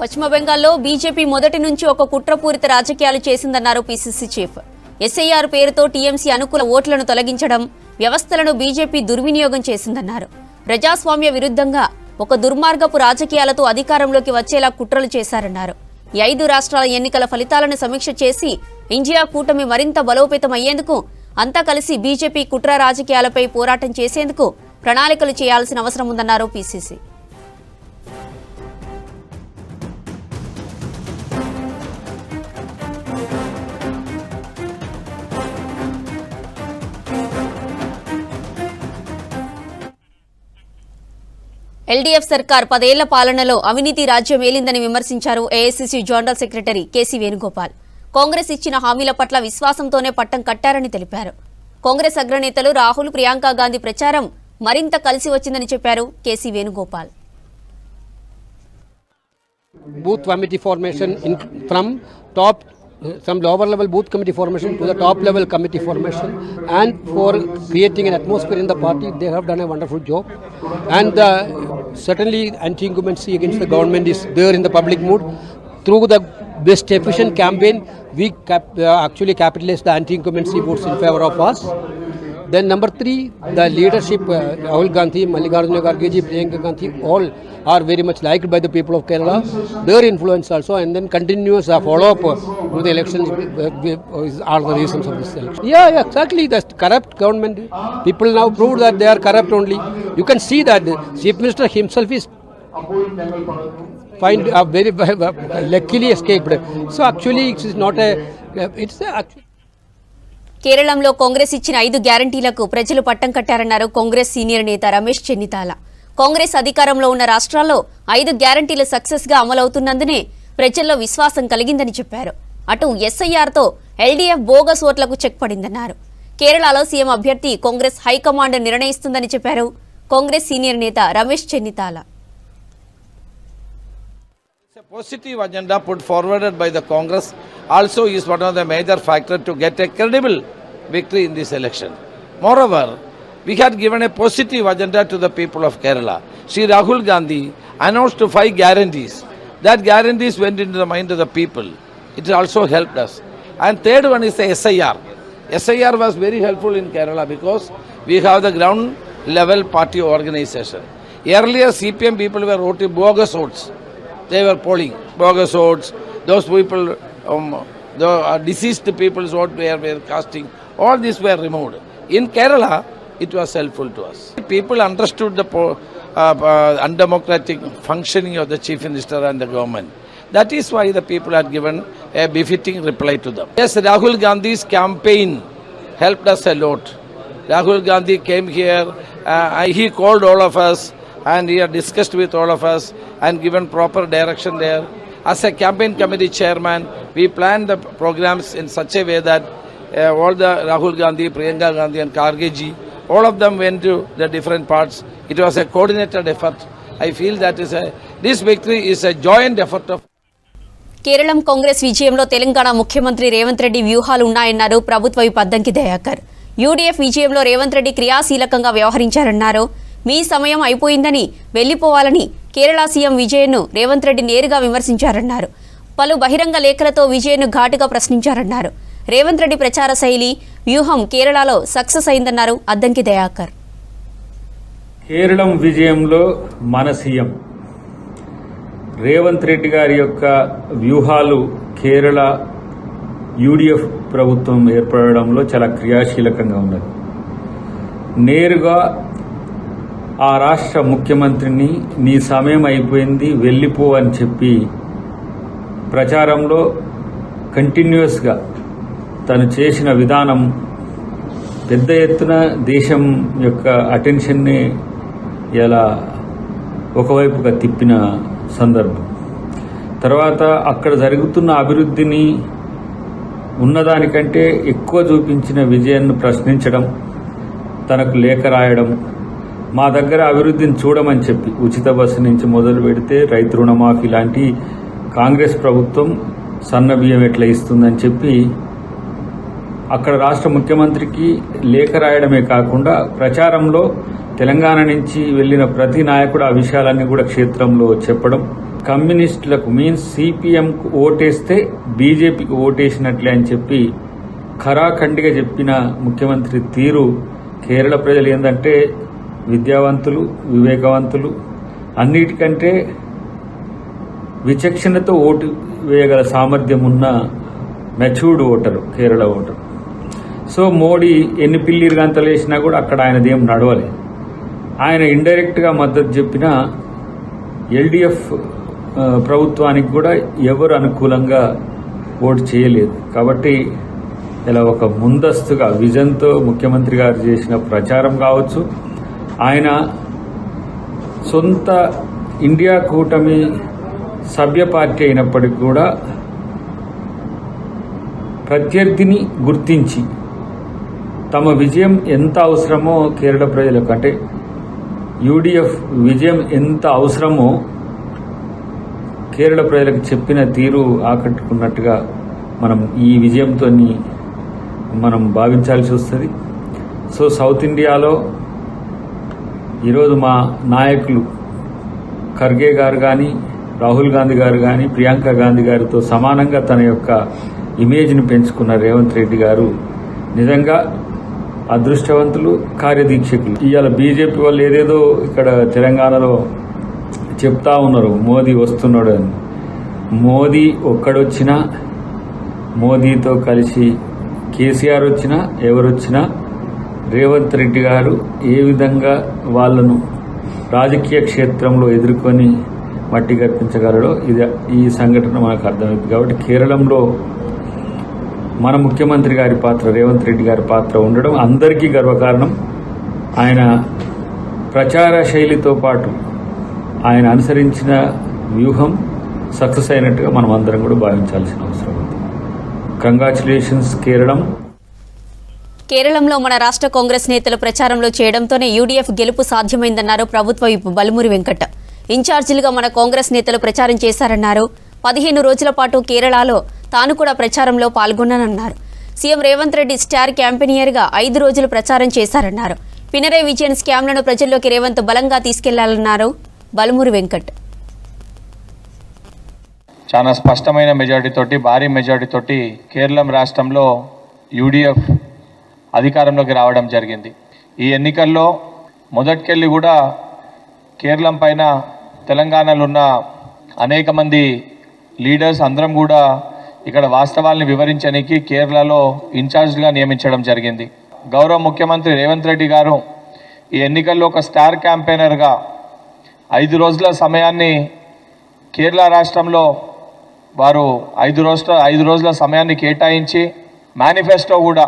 పశ్చిమ బెంగాల్లో బీజేపీ మొదటి నుంచి ఒక కుట్రపూరిత రాజకీయాలు చేసిందన్నారు పీసీసీ చీఫ్. ఎస్ఐఆర్ పేరుతో టీఎంసీ అనుకూల ఓట్లను తొలగించడం, వ్యవస్థలను బీజేపీ దుర్వినియోగం చేసిందన్నారు. ప్రజాస్వామ్య విరుద్ధంగా ఒక దుర్మార్గపు రాజకీయాలతో అధికారంలోకి వచ్చేలా కుట్రలు చేశారన్నారు. ఈ 5 రాష్ట్రాల ఎన్నికల ఫలితాలను సమీక్ష చేసి ఇండియా కూటమి మరింత బలోపేతం అయ్యేందుకు అంతా కలిసి బీజేపీ కుట్ర రాజకీయాలపై పోరాటం చేసేందుకు ప్రణాళికలు చేయాల్సిన అవసరం ఉందన్నారు పీసీసీ. ఎల్డీఎఫ్ సర్కార్ 10 ఏళ్ల పాలనలో అవినీతి రాజ్యం ఏలిందని విమర్శించారు AICC general secretary K C Venugopal. Congress ఇచ్చిన హామీల పట్ల విశ్వాసంతోనే పట్టం కట్టారని తెలిపారు. కాంగ్రెస్ అగ్రనేతలు రాహుల్, ప్రియాంక గాంధీ ప్రచారం మరింత కలిసి వచ్చిందని చెప్పారు K C Venugopal. Booth committee formation from top, some lower level booth committee formation to the top level committee formation, and for creating an atmosphere in the party, they have done a wonderful job. And certainly anti-incumbency against the government is there in the public mood. Through the best efficient campaign, we actually capitalized the anti-incumbency votes in favor of us. Then number 3, the leadership, Rahul Gandhi, Mallikarjuna Kharge ji, Priyanka Gandhi, all are very much liked by the people of Kerala. Their influence also, and then continuous follow-up to the elections are the reasons of this election. Yeah, exactly. The corrupt government, people now prove that they are corrupt only. You can see that the Chief Minister himself is very luckily escaped. So actually, it is not a, it's a actually. కేరళంలో కాంగ్రెస్ ఇచ్చిన 5 గ్యారంటీలకు ప్రజలు పట్టం కట్టారన్నారు Congress senior నేత రమేష్ చెన్నితాల. కాంగ్రెస్ అధికారంలో ఉన్న రాష్ట్రాల్లో 5 గ్యారంటీలు success గా అమలవుతున్నందునే ప్రజల్లో విశ్వాసం కలిగిందని చెప్పారు. అటు ఎస్ఐఆర్తో ఎల్డీఎఫ్ బోగస్ ఓట్లకు చెక్ పడిందన్నారు. కేరళలో సీఎం అభ్యర్థి కాంగ్రెస్ హైకమాండ్ నిర్ణయిస్తుందని చెప్పారు కాంగ్రెస్ సీనియర్ నేత Ramesh Chennithala. A positive agenda put forwarded by the Congress also is one of the major factors to get a credible victory in this election. Moreover, we had given a positive agenda to the people of Kerala. Shri Rahul Gandhi announced 5 guarantees. That guarantees went into the mind of the people. It also helped us. And third one is the SIR. SIR was very helpful in Kerala because we have the ground level party organization. Earlier CPM people were voting bogus votes. They were polling bogus votes. Those people, the deceased people's vote were casting. All these were removed. In Kerala, it was helpful to us. People understood the undemocratic functioning of the Chief Minister and the government. That is why the people had given a befitting reply to them. Yes, Rahul Gandhi's campaign helped us a lot. Rahul Gandhi came here, he called all of us, and he had discussed with all of us and given proper direction there. As a campaign committee chairman, we planned the programs in such a way that all the Rahul Gandhi, Priyanka Gandhi and Kharge ji, all of them went to the different parts. It was a coordinated effort. I feel that this victory is a joint effort of. Keralam Congress విజయంలో తెలంగాణ ముఖ్యమంత్రి రేవంత్ రెడ్డి వ్యూహాలు ఉన్నాయన్నారు ప్రభుత్వ whip Addanki Dayakar. UDF విజయంలో రేవంత్ రెడ్డి క్రియాశీలకంగా వ్యవహరించారన్నారు. మీ సమయం అయిపోయిందని వెళ్లిపోవాలని Kerala CM విజయన్ను Revanth Reddy నేరుగా విమర్శించారన్నారు. పలు బహిరంగ లేఖలతో విజయన్ను ఘాటుగా ప్రశ్నించారన్నారు. రేవంత్ రెడ్డి ప్రచార శైలి, వ్యూహం కేరళలో సక్సెస్ అయిందన్నారు అద్దంకి దయాకర్. కేరళం విజయంలో మన సీఎం రేవంత్ రెడ్డి గారి యొక్క వ్యూహాలు కేరళ యూడీఎఫ్ ప్రభుత్వం ఏర్పడడంలో చాలా క్రియాశీలకంగా ఉన్నది. నేరుగా ఆ రాష్ట్ర ముఖ్యమంత్రిని నీ సమయం అయిపోయింది వెళ్ళిపో అని చెప్పి ప్రచారంలో కంటిన్యూస్గా తను చేసిన విధానం పెద్ద ఎత్తున దేశం యొక్క అటెన్షన్ని ఎలా ఒకవైపుగా తిప్పిన సందర్భం. తర్వాత అక్కడ జరుగుతున్న అభివృద్ధిని ఉన్నదానికంటే ఎక్కువ చూపించిన విజయాన్ని ప్రశ్నించడం, తనకు లేఖ రాయడం, మా దగ్గర అభివృద్ధిని చూడమని చెప్పి ఉచిత బస్సు నుంచి మొదలు పెడితే రైతు రుణమాఫీ లాంటి కాంగ్రెస్ ప్రభుత్వం సన్న బియ్యం ఎట్లా ఇస్తుందని చెప్పి అక్కడ రాష్ట్ర ముఖ్యమంత్రికి లేఖ రాయడమే కాకుండా ప్రచారంలో తెలంగాణ నుంచి వెళ్లిన ప్రతి నాయకుడు ఆ విషయాలన్నీ కూడా క్షేత్రంలో చెప్పడం, కమ్యూనిస్టులకు మీన్స్ సిపిఎంకు ఓటేస్తే బీజేపీకి ఓటేసినట్లే అని చెప్పి ఖరాఖండిగా చెప్పిన ముఖ్యమంత్రి తీరు కేరళ ప్రజలు ఏంటంటే విద్యావంతులు, వివేకవంతులు, అన్నిటికంటే విచక్షణతో ఓటు వేయగల సామర్థ్యం ఉన్న matured voter Kerala voter. So Modi ఎన్ని పిల్లిరు గంతలు వేసినా కూడా అక్కడ ఆయనదేం నడవలేదు. ఆయన ఇండైరెక్ట్గా మద్దతు చెప్పిన ఎల్డీఎఫ్ ప్రభుత్వానికి కూడా ఎవరు అనుకూలంగా ఓటు చేయలేదు. కాబట్టి ఇలా ఒక ముందస్తుగా విజన్తో ముఖ్యమంత్రి గారు చేసిన ప్రచారం కావచ్చు, ఆయన సొంత ఇండియా కూటమి సభ్య పార్టీ అయినప్పటికీ కూడా ప్రత్యర్థిని గుర్తించి తమ విజయం ఎంత అవసరమో కేరళ ప్రజలకు, అంటే యూడీఎఫ్ విజయం ఎంత అవసరమో కేరళ ప్రజలకు చెప్పిన తీరు ఆకట్టుకున్నట్టుగా మనం ఈ విజయంతో మనం భావించాల్సి వస్తుంది. సో సౌత్ ఇండియాలో ఈరోజు మా నాయకులు ఖర్గే గారు కానీ, రాహుల్ గాంధీ గారు కానీ, ప్రియాంక గాంధీ గారితో సమానంగా తన యొక్క ఇమేజ్ని పెంచుకున్న రేవంత్ రెడ్డి గారు నిజంగా అదృష్టవంతులు, కార్యదీక్షకులు. ఇవాళ బీజేపీ వాళ్ళు ఏదేదో ఇక్కడ తెలంగాణలో చెప్తా ఉన్నారు మోదీ వస్తున్నాడు అని. మోదీ ఒక్కడొచ్చినా, మోదీతో కలిసి కేసీఆర్ వచ్చినా, ఎవరొచ్చినా రేవంత్ రెడ్డి గారు ఏ విధంగా వాళ్లను రాజకీయ క్షేత్రంలో ఎదుర్కొని మట్టి కల్పించగలడో ఈ సంఘటన మనకు అర్థమైంది. కాబట్టి కేరళంలో మన ముఖ్యమంత్రి గారి పాత్ర, రేవంత్ రెడ్డి గారి పాత్ర ఉండడం అందరికీ గర్వకారణం. ఆయన ప్రచార శైలితో పాటు ఆయన అనుసరించిన వ్యూహం సక్సెస్ అయినట్టుగా మనం అందరం కూడా భావించాల్సిన అవసరం ఉంది. కంగ్రాచులేషన్స్ కేరళం. కేరళంలో మన రాష్ట్ర కాంగ్రెస్ నేతలు ప్రచారంలో చేయడంతోనే యూడీఎఫ్ గెలుపు సాధ్యమైందన్నారు ప్రభుత్వ విప్ బలమూరి వెంకట. ఇన్ఛార్జీలుగా మన కాంగ్రెస్ నేతలు ప్రచారం చేశారన్నారు. 15 రోజుల పాటు కేరళలో తాను కూడా ప్రచారంలో పాల్గొన్నానన్నారు. సీఎం రేవంత్ రెడ్డి స్టార్ క్యాంపెయినర్గా 5 రోజులు ప్రచారం చేశారన్నారు. పినరై విజయన్ స్కామ్లను ప్రజల్లోకి రేవంత్ బలంగా తీసుకెళ్లాలన్నారు బలమూరి వెంకట్. చాలా స్పష్టమైన మెజారిటీ తోటి, భారీ మెజారిటీ తోటి కేరళం రాష్ట్రంలో యూడీఎఫ్ అధికారంలోకి రావడం జరిగింది. ఈ ఎన్నికల్లో మొదటికెళ్ళి కూడా కేరళం పైన తెలంగాణలో ఉన్న అనేక మంది లీడర్స్ అందరం కూడా ఇక్కడ వాస్తవాల్ని వివరించడానికి కేరళలో ఇన్ఛార్జ్గా నియమించడం జరిగింది. గౌరవ ముఖ్యమంత్రి రేవంత్ రెడ్డి గారు ఈ ఎన్నికల్లో ఒక స్టార్ క్యాంపెయినర్గా 5 రోజుల సమయాన్ని కేరళ రాష్ట్రంలో వారు 5 రోజుల సమయాన్ని కేటాయించి మేనిఫెస్టో కూడా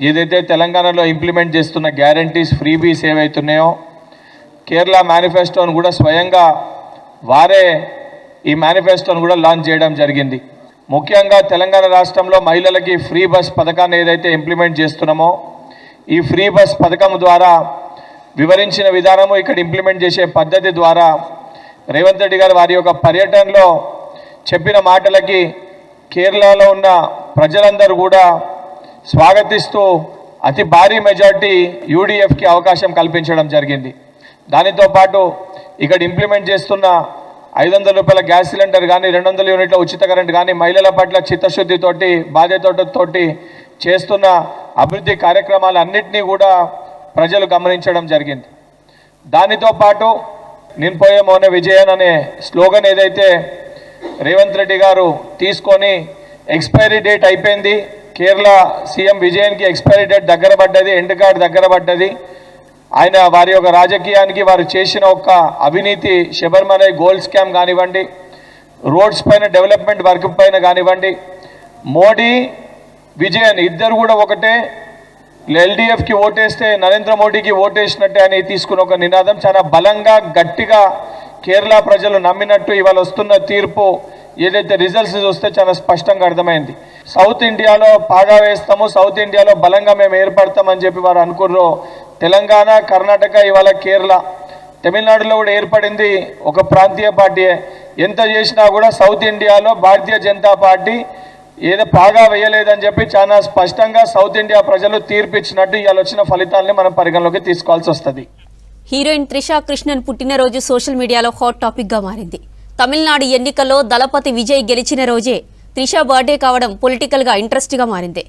ఏదైతే తెలంగాణలో ఇంప్లిమెంట్ చేస్తున్న గ్యారంటీస్, ఫ్రీబీస్ ఏవైతున్నాయో కేరళ మేనిఫెస్టోను కూడా స్వయంగా వారే ఈ మేనిఫెస్టోను కూడా లాంచ్ చేయడం జరిగింది. ముఖ్యంగా తెలంగాణ రాష్ట్రంలో మహిళలకి ఫ్రీ బస్ పథకాన్ని ఏదైతే ఇంప్లిమెంట్ చేస్తున్నామో ఈ ఫ్రీ బస్ పథకం ద్వారా వివరించిన విధానము, ఇక్కడ ఇంప్లిమెంట్ చేసే పద్ధతి ద్వారా రేవంత్ రెడ్డి గారు వారి యొక్క పర్యటనలో చెప్పిన మాటలకి కేరళలో ఉన్న ప్రజలందరూ కూడా స్వాగతిస్తూ అతి భారీ మెజార్టీ యూడీఎఫ్కి అవకాశం కల్పించడం జరిగింది. దానితో పాటు ఇక్కడ ఇంప్లిమెంట్ చేస్తున్న 500 రూపాయల గ్యాస్ సిలిండర్ కానీ, 200 యూనిట్ల ఉచిత కరెంట్ కానీ, మహిళల పట్ల చిత్తశుద్ధితోటి, బాధ్యతతోటి చేస్తున్న అభివృద్ధి కార్యక్రమాలన్నింటినీ కూడా ప్రజలు గమనించడం జరిగింది. దానితో పాటు నేను పోయే మోనే విజయన్ అనే స్లోగన్ ఏదైతే రేవంత్ రెడ్డి గారు తీసుకొని ఎక్స్పైరీ డేట్ అయిపోయింది, కేరళ సీఎం విజయన్కి ఎక్స్పైరీ డేట్ దగ్గర పడ్డది, ఎండ్ కార్డ్ దగ్గర పడ్డది, ఆయన వారి యొక్క రాజకీయానికి వారు చేసిన ఒక అవినీతి శబరిమలై గోల్డ్ స్కామ్ కానివ్వండి, రోడ్స్ పైన డెవలప్మెంట్ వర్క్ పైన కానివ్వండి, మోడీ విజయన్ ఇద్దరు కూడా ఒకటే, ఎల్డీఎఫ్కి ఓటేస్తే నరేంద్ర మోడీకి ఓటేసినట్టే అని తీసుకున్న ఒక నినాదం చాలా బలంగా గట్టిగా కేరళ ప్రజలు నమ్మినట్టు ఇవాళ వస్తున్న తీర్పు ఏదైతే రిజల్ట్స్ వస్తే చాలా స్పష్టంగా అర్థమైంది. సౌత్ ఇండియాలో పాగా వేస్తాము, సౌత్ ఇండియాలో బలంగా మేము ఏర్పడతామని చెప్పి వారు అనుకుర్రో తెలంగాణ, కర్ణాటక, ఇవాళ కేరళ, తమిళనాడులో కూడా ఏర్పడింది ఒక ప్రాంతీయ పార్టీ. ఎంత చేసినా కూడా సౌత్ ఇండియాలో భారతీయ జనతా పార్టీ ఏదో బాగా వేయలేదని చెప్పి చాలా స్పష్టంగా సౌత్ ఇండియా ప్రజలు తీర్పిచ్చినట్టు ఇవాళ వచ్చిన ఫలితాలని మనం పరిగణలోకి తీసుకోవాల్సి వస్తుంది. హీరోయిన్ త్రిషా కృష్ణన్ పుట్టినరోజు సోషల్ మీడియాలో హాట్ టాపిక్ గా మారింది. తమిళనాడు ఎన్నికల్లో దళపతి విజయ్ గెలిచిన రోజే త్రిషా బర్త్డే కావడం పొలిటికల్ గా ఇంట్రెస్ట్ గా మారింది.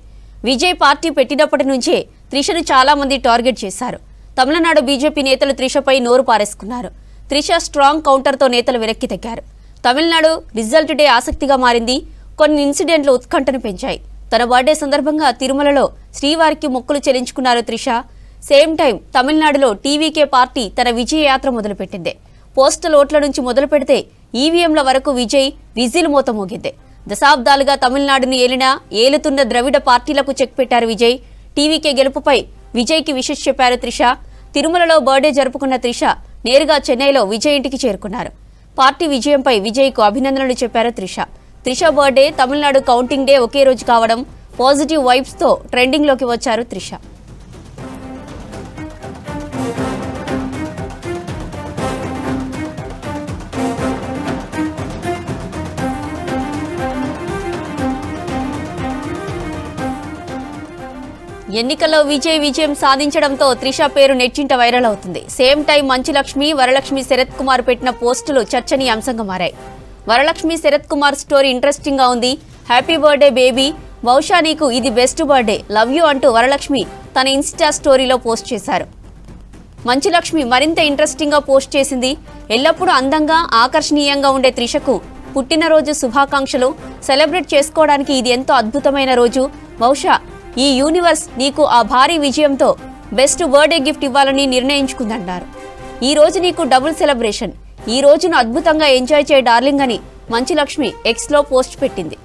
విజయ్ పార్టీ పెట్టినప్పటి నుంచే త్రిషను చాలా మంది టార్గెట్ చేశారు. తమిళనాడు బీజేపీ నేతలు త్రిషపై నోరు పారేసుకున్నారు. త్రిష స్ట్రాంగ్ కౌంటర్తో నేతలు వెనక్కి తగ్గారు. తమిళనాడు రిజల్ట్ డే ఆసక్తిగా మారింది. కొన్ని ఇన్సిడెంట్లు ఉత్కంఠను పెంచాయి. తన బర్త్డే సందర్భంగా తిరుమలలో శ్రీవారికి మొక్కులు చెల్లించుకున్నారు త్రిష. సేమ్ టైం తమిళనాడులో టీవీకే పార్టీ తన విజయ యాత్ర మొదలుపెట్టింది. పోస్టల్ ఓట్ల నుంచి మొదలు పెడితే ఈవీఎంల వరకు విజయ్ విజిల్ మోత మోగింది. దశాబ్దాలుగా తమిళనాడును ఏలుతున్న ద్రవిడ పార్టీలకు చెక్ పెట్టారు విజయ్. టీవీకే గెలుపుపై విజయ్కి విషెస్ చెప్పారు త్రిష. తిరుమలలో బర్త్డే జరుపుకున్న త్రిష నేరుగా చెన్నైలో విజయ్ ఇంటికి చేరుకున్నారు. పార్టీ విజయంపై విజయ్కు అభినందనలు చెప్పారు Trisha. Trisha birthday, Tamil Nadu counting day ఒకే రోజు కావడం పాజిటివ్ వైబ్స్తో ట్రెండింగ్లోకి వచ్చారు త్రిష. ఎన్నికల్లో విజయం సాధించడంతో త్రిష పేరు నెట్టింట వైరల్ అవుతుంది. సేమ్ టైం మంచులక్ష్మి, వరలక్ష్మి శరత్ కుమార్ పెట్టిన పోస్టులు చర్చనీయాంశంగా మారాయి. వరలక్ష్మి శరత్ కుమార్ స్టోరీ ఇంట్రెస్టింగ్ గా ఉంది. హ్యాపీ బర్త్డే బేబీ, బహుశా నీకు ఇది బెస్ట్ బర్త్డే, లవ్ యూ అంటూ వరలక్ష్మి తన ఇన్స్టా స్టోరీలో పోస్ట్ చేశారు. మంచులక్ష్మి మరింత ఇంట్రెస్టింగ్ గా పోస్ట్ చేసింది. ఎల్లప్పుడూ అందంగా ఆకర్షణీయంగా ఉండే త్రిషకు పుట్టినరోజు శుభాకాంక్షలు. సెలబ్రేట్ చేసుకోవడానికి ఇది ఎంతో అద్భుతమైన రోజు. బహుశా ఈ యూనివర్స్ నీకు ఆ భారీ విజయంతో బెస్ట్ బర్త్డే గిఫ్ట్ ఇవ్వాలని నిర్ణయించుకుందన్నారు. ఈ రోజు నీకు డబుల్ సెలబ్రేషన్. ఈ రోజును అద్భుతంగా ఎంజాయ్ చేయ డార్లింగ్ అని మంచులక్ష్మి ఎక్స్లో పోస్ట్ పెట్టింది.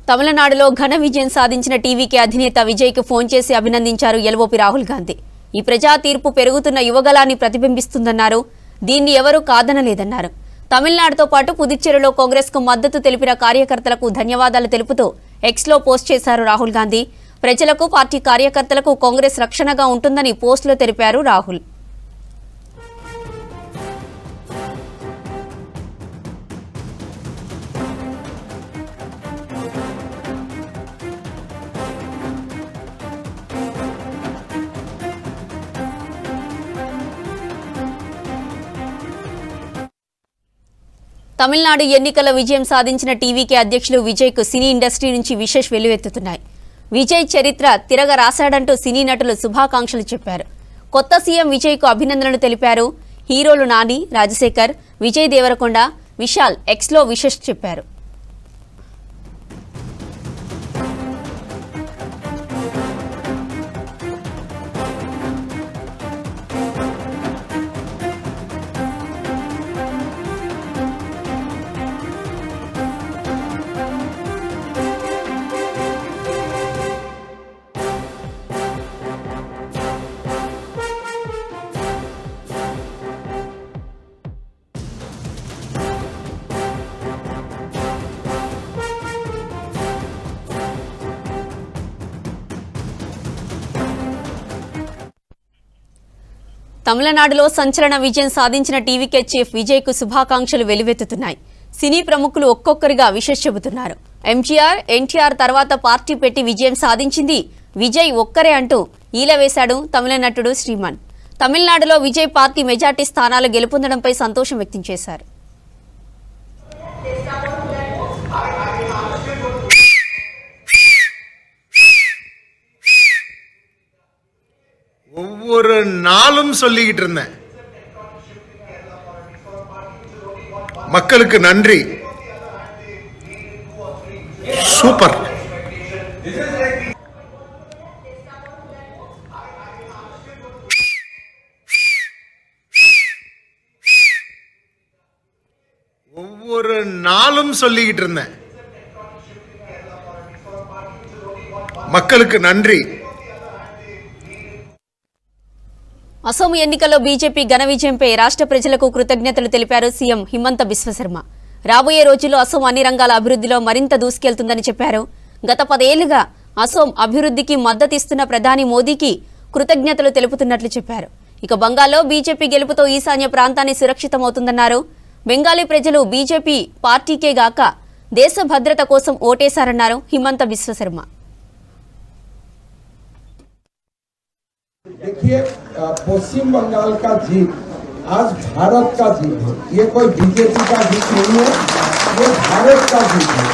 తమిళనాడులో ఘన విజయం సాధించిన టీవీకే అధినేత విజయ్కు ఫోన్ చేసి అభినందించారు ఎల్ఓపి రాహుల్ గాంధీ. ఈ ప్రజా తీర్పు పెరుగుతున్న యువగలాన్ని ప్రతిబింబిస్తుందన్నారు. దీన్ని ఎవరూ కాదనలేదన్నారు. తమిళనాడుతో పాటు పుదుచ్చేరిలో కాంగ్రెస్కు మద్దతు తెలిపిన కార్యకర్తలకు ధన్యవాదాలు తెలుపుతూ ఎక్స్లో పోస్ట్ చేశారు రాహుల్ గాంధీ. ప్రజలకు, పార్టీ కార్యకర్తలకు కాంగ్రెస్ రక్షణగా ఉంటుందని పోస్టులో తెలిపారు రాహుల్. తమిళనాడు ఎన్నికల విజయం సాధించిన టీవీకే అధ్యక్షులు విజయ్కు సినీ ఇండస్ట్రీ నుంచి విశేష వెల్లువెత్తుతున్నాయి. విజయ్ చరిత్ర తిరగ రాశాడంటూ సినీ నటులు శుభాకాంక్షలు చెప్పారు. కొత్త సీఎం విజయ్కు అభినందనలు తెలిపారు. హీరోలు నాని, రాజశేఖర్, విజయ్ దేవరకొండ, విశాల్ ఎక్స్లో విశేష చెప్పారు. తమిళనాడులో సంచలన విజయం సాధించిన టీవీకే చీఫ్ విజయ్కు శుభాకాంక్షలు వెల్లువెత్తుతున్నాయి. సినీ ప్రముఖులు ఒక్కొక్కరిగా విశేష చెబుతున్నారు. ఎంజీఆర్, ఎన్టీఆర్ తర్వాత పార్టీ పెట్టి విజయం సాధించింది విజయ్ ఒక్కరే అంటూ ఈలవేశాడు తమిళ నటుడు శ్రీమాన్. తమిళనాడులో విజయ్ పార్టీ మెజార్టీ స్థానాలు గెలుపొందడంపై సంతోషం వ్యక్తం చేశారు. ஒவ்வொரு நாளும் சொல்லிக்கிட்டு இருந்தேன், மக்களுக்கு நன்றி, சூப்பர். ஒவ்வொரு நாளும் சொல்லிக்கிட்டு இருந்தேன், மக்களுக்கு நன்றி, అసోం ఎన్నికల్లో బీజేపీ ఘన విజయంపై రాష్ట్ర ప్రజలకు కృతజ్ఞతలు తెలిపారు సీఎం హిమంత బిశ్వ శర్మ. రాబోయే రోజుల్లో అసోం అన్ని రంగాల అభివృద్ధిలో మరింత దూసుకెళ్తుందని చెప్పారు. గత 10 ఏళ్లుగా అసోం అభివృద్ధికి మద్దతిస్తున్న ప్రధాని మోదీకి కృతజ్ఞతలు తెలుపుతున్నట్లు చెప్పారు. ఇక బంగాల్లో బీజేపీ గెలుపుతో ఈశాన్య ప్రాంతాన్ని సురక్షితమవుతుందన్నారు. బెంగాలీ ప్రజలు బీజేపీ పార్టీకే గాక దేశ భద్రత కోసం ఓటేశారన్నారు హిమంత బిశ్వ శర్మ. देखिए, पश्चिम बंगाल का जीत आज भारत का जीत है. ये कोई बीजेपी का जीत नहीं है, ये भारत का जीत है.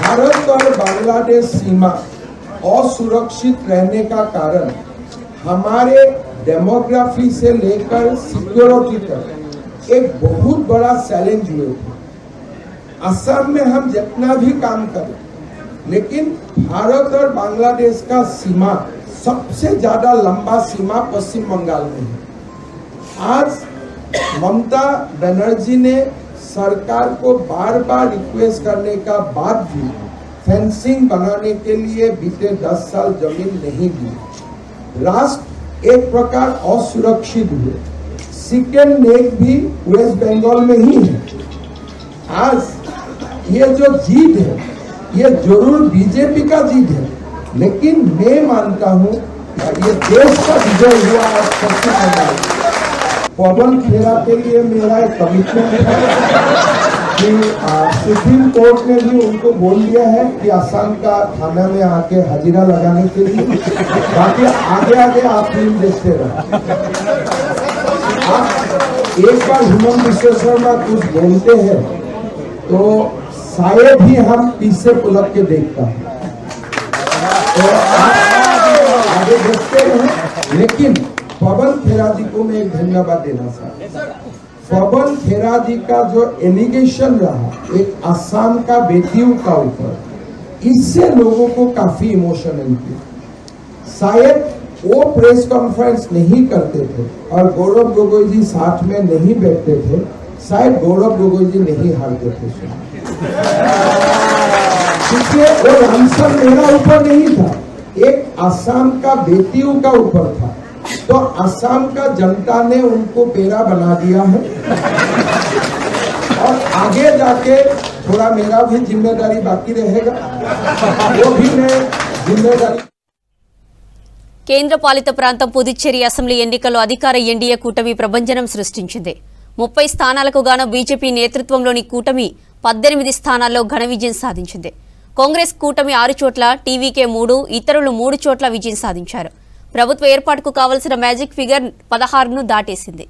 भारत और बांग्लादेश सीमा असुरक्षित रहने का कारण हमारे डेमोग्राफी से लेकर सिक्योरिटी तक एक बहुत बड़ा चैलेंज हुए थे. असम में हम जितना भी काम करें, लेकिन भारत और बांग्लादेश का सीमा सबसे ज्यादा लंबा सीमा पश्चिम बंगाल में है. आज ममता बनर्जी ने सरकार को बार बार रिक्वेस्ट करने का बाद भी फेंसिंग बनाने के लिए बीते 10 साल जमीन नहीं दी. राष्ट्र एक प्रकार असुरक्षित हुए. सेकेंड नेक भी वेस्ट बंगाल में ही है. आज ये जो जीत है ये जरूर बीजेपी का जीत है, लेकिन मैं मानता हूं ये देश का विजय हुआ है. पश्चिम बंगाल पवन खेरा के लिए मेरा एक कमिटमेंट है कि सुप्रीम कोर्ट ने भी उनको बोल दिया है कि असम का थाना में आके हाजिरा लगाने के लिए. बाकी आगे आगे आप फिल्म देखते रहो. आप एक बार हिमंत बिश्व शर्मा कुछ बोलते हैं तो शायद ही हम पीछे पुलक के देखता हूं. तो आगे देखते रहे. लेकिन पवन खेरा जी को मैं एक धन्यवाद देना चाहता हूँ. पवन खेरा जी का जो एलिगेशन रहा एक असम का बेटियों का ऊपर, इससे लोगों को काफी इमोशनल थी. शायद वो प्रेस कॉन्फ्रेंस नहीं करते थे और गौरव गोगोई जी साथ में नहीं बैठते थे, शायद गौरव गोगोई जी नहीं हारते थे. इसलिए वो आंसर मेरा ऊपर नहीं था, एक असम का बेटियों का ऊपर था. तो असम का जनता ने उनको पेरा बना दिया है और आगे जाके थोड़ा मेरा भी जिम्मेदारी बाकी रहेगा, वो भी मैं जिम्मेदारी. కేంద్ర పాలిత ప్రాంతం పుదుచ్చేరి అసెంబ్లీ ఎన్నికల్లో అధికార ఎన్డీఏ కూటమి ప్రభంజనం సృష్టించింది. 30 స్థానాలకు గాను బీజేపీ నేతృత్వంలోని కూటమి 18 స్థానాల్లో ఘన విజయం సాధించింది. కాంగ్రెస్ కూటమి 6 చోట్ల, టీవీకే 3, ఇతరులు 3 చోట్ల విజయం సాధించారు. ప్రభుత్వ ఏర్పాటుకు కావలసిన మ్యాజిక్ ఫిగర్ 16ను దాటేసింది.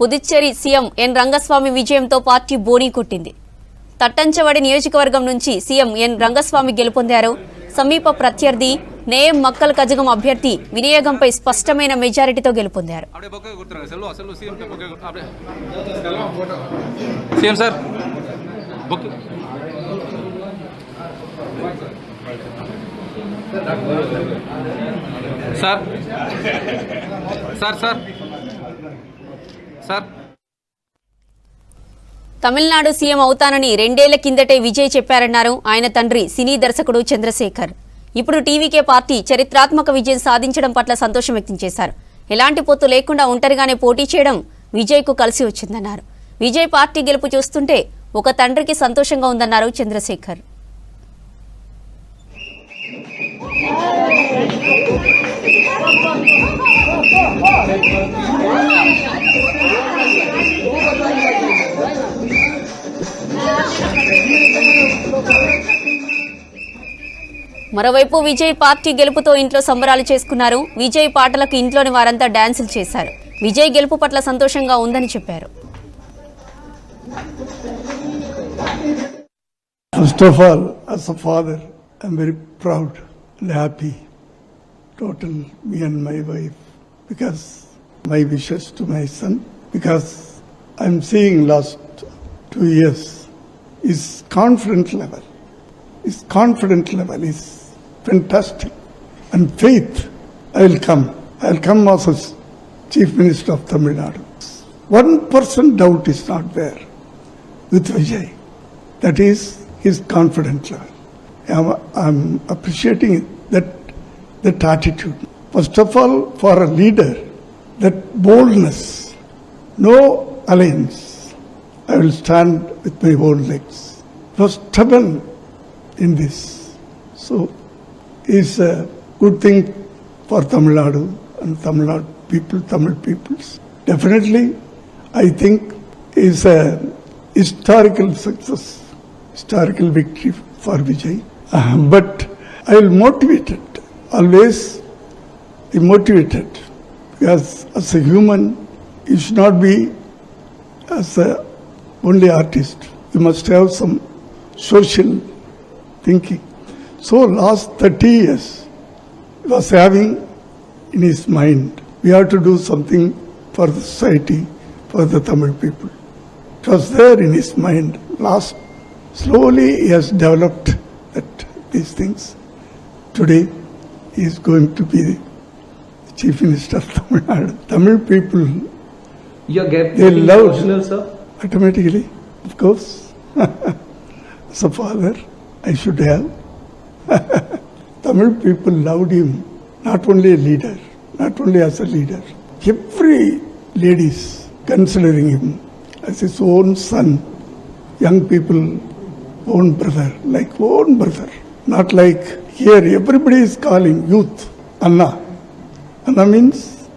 పుదుచ్చేరి సీఎం ఎన్ రంగస్వామి విజయంతో పార్టీ బోనీ కొట్టింది. తట్టంచవడి నియోజకవర్గం నుంచి సీఎం ఎన్ రంగస్వామి గెలుపొందారు. సమీప ప్రత్యర్థి నేయం మక్కల్ కజగం అభ్యర్థి వినియోగంపై స్పష్టమైన మెజారిటీతో గెలుపొందారు. తమిళనాడు సీఎం అవుతానని 2 ఏళ్ల కిందటే విజయ్ చెప్పారన్నారు ఆయన తండ్రి సినీ దర్శకుడు చంద్రశేఖర్. ఇప్పుడు టీవీకే పార్టీ చరిత్రాత్మక విజయం సాధించడం పట్ల సంతోషం వ్యక్తం చేశారు. ఎలాంటి పొత్తు లేకుండా ఒంటరిగానే పోటీ చేయడం విజయ్కు కలిసి వచ్చిందన్నారు. విజయ్ పార్టీ గెలుపు చూస్తుంటే ఒక తండ్రికి సంతోషంగా ఉందన్నారు చంద్రశేఖర్. మరోవైపు విజయ్ పార్టీ గెలుపుతో ఇంట్లో సంబరాలు చేసుకున్నారు. విజయ్ పాటలకు ఇంట్లోని వారంతా డాన్సులు చేశారు. విజయ్ గెలుపు పట్ల సంతోషంగా ఉందని చెప్పారు. First of all, as a father, I'm very proud and happy, total, me and my wife, because my wishes to my son, because I'm seeing last 2 years, his confidence level is fantastic. And faith, I'll come as a Chief Minister of Tamil Nadu. 1% doubt is not there with Vijay. That is his confidence level. I'm appreciating that attitude. First of all, for a leader, that boldness, no alliance. I will stand with my own legs. He was stubborn in this. So it's a good thing for Tamil Nadu and Tamil peoples. Definitely, I think is a historical success, historical victory for Vijay. But I will motivate it. Always be motivated, because as a human, you should not be as a only artist. You must have some social thinking. So last 30 years, he was having in his mind, we have to do something for the society, for the Tamil people. It was there in his mind. Slowly he has developed these things. Today, he is going to be the Chief Minister of Tamil Nadu. Tamil people, they love sir? Automatically, of course. As a father, I should have. Tamil people loved him, not only a leader, not only as a leader. Every ladies considering him as his own son, young people, own brother, like own brother. Not like here, everybody is calling youth Anna. Anna means